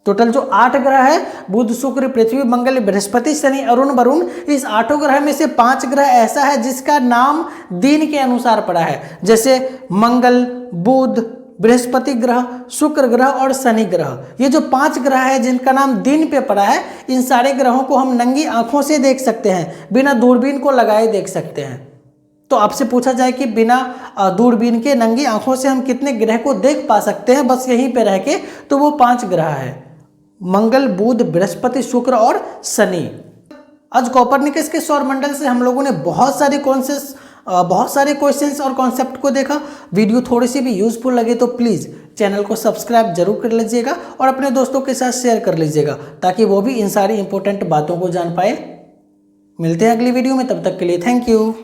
टोटल जो 8 ग्रह है, बुध शुक्र पृथ्वी मंगल बृहस्पति शनि अरुण वरुण, इस 8 ग्रह में से 5 ग्रह ऐसा है जिसका नाम दिन के अनुसार पड़ा है, जैसे मंगल, बुध, बृहस्पति ग्रह, शुक्र ग्रह और शनि ग्रह। ये जो 5 ग्रह है जिनका नाम दिन पे पड़ा है, इन सारे ग्रहों को हम नंगी आंखों से देख सकते हैं, बिना दूरबीन को लगाए देख सकते हैं। तो आपसे पूछा जाए कि बिना दूरबीन के नंगी आंखों से हम कितने ग्रह को देख पा सकते हैं बस यहीं पे रह के, तो वो 5 ग्रह है, मंगल, बुध, बृहस्पति, शुक्र और शनि। आज कोपरनिकस के सौरमंडल से हम लोगों ने बहुत सारे क्वेश्चंस और कॉन्सेप्ट को देखा। वीडियो थोड़ी सी भी यूजफुल लगे तो प्लीज़ चैनल को सब्सक्राइब जरूर कर लीजिएगा और अपने दोस्तों के साथ शेयर कर लीजिएगा, ताकि वो भी इन सारी इंपॉर्टेंट बातों को जान पाए। मिलते हैं अगली वीडियो में, तब तक के लिए थैंक यू।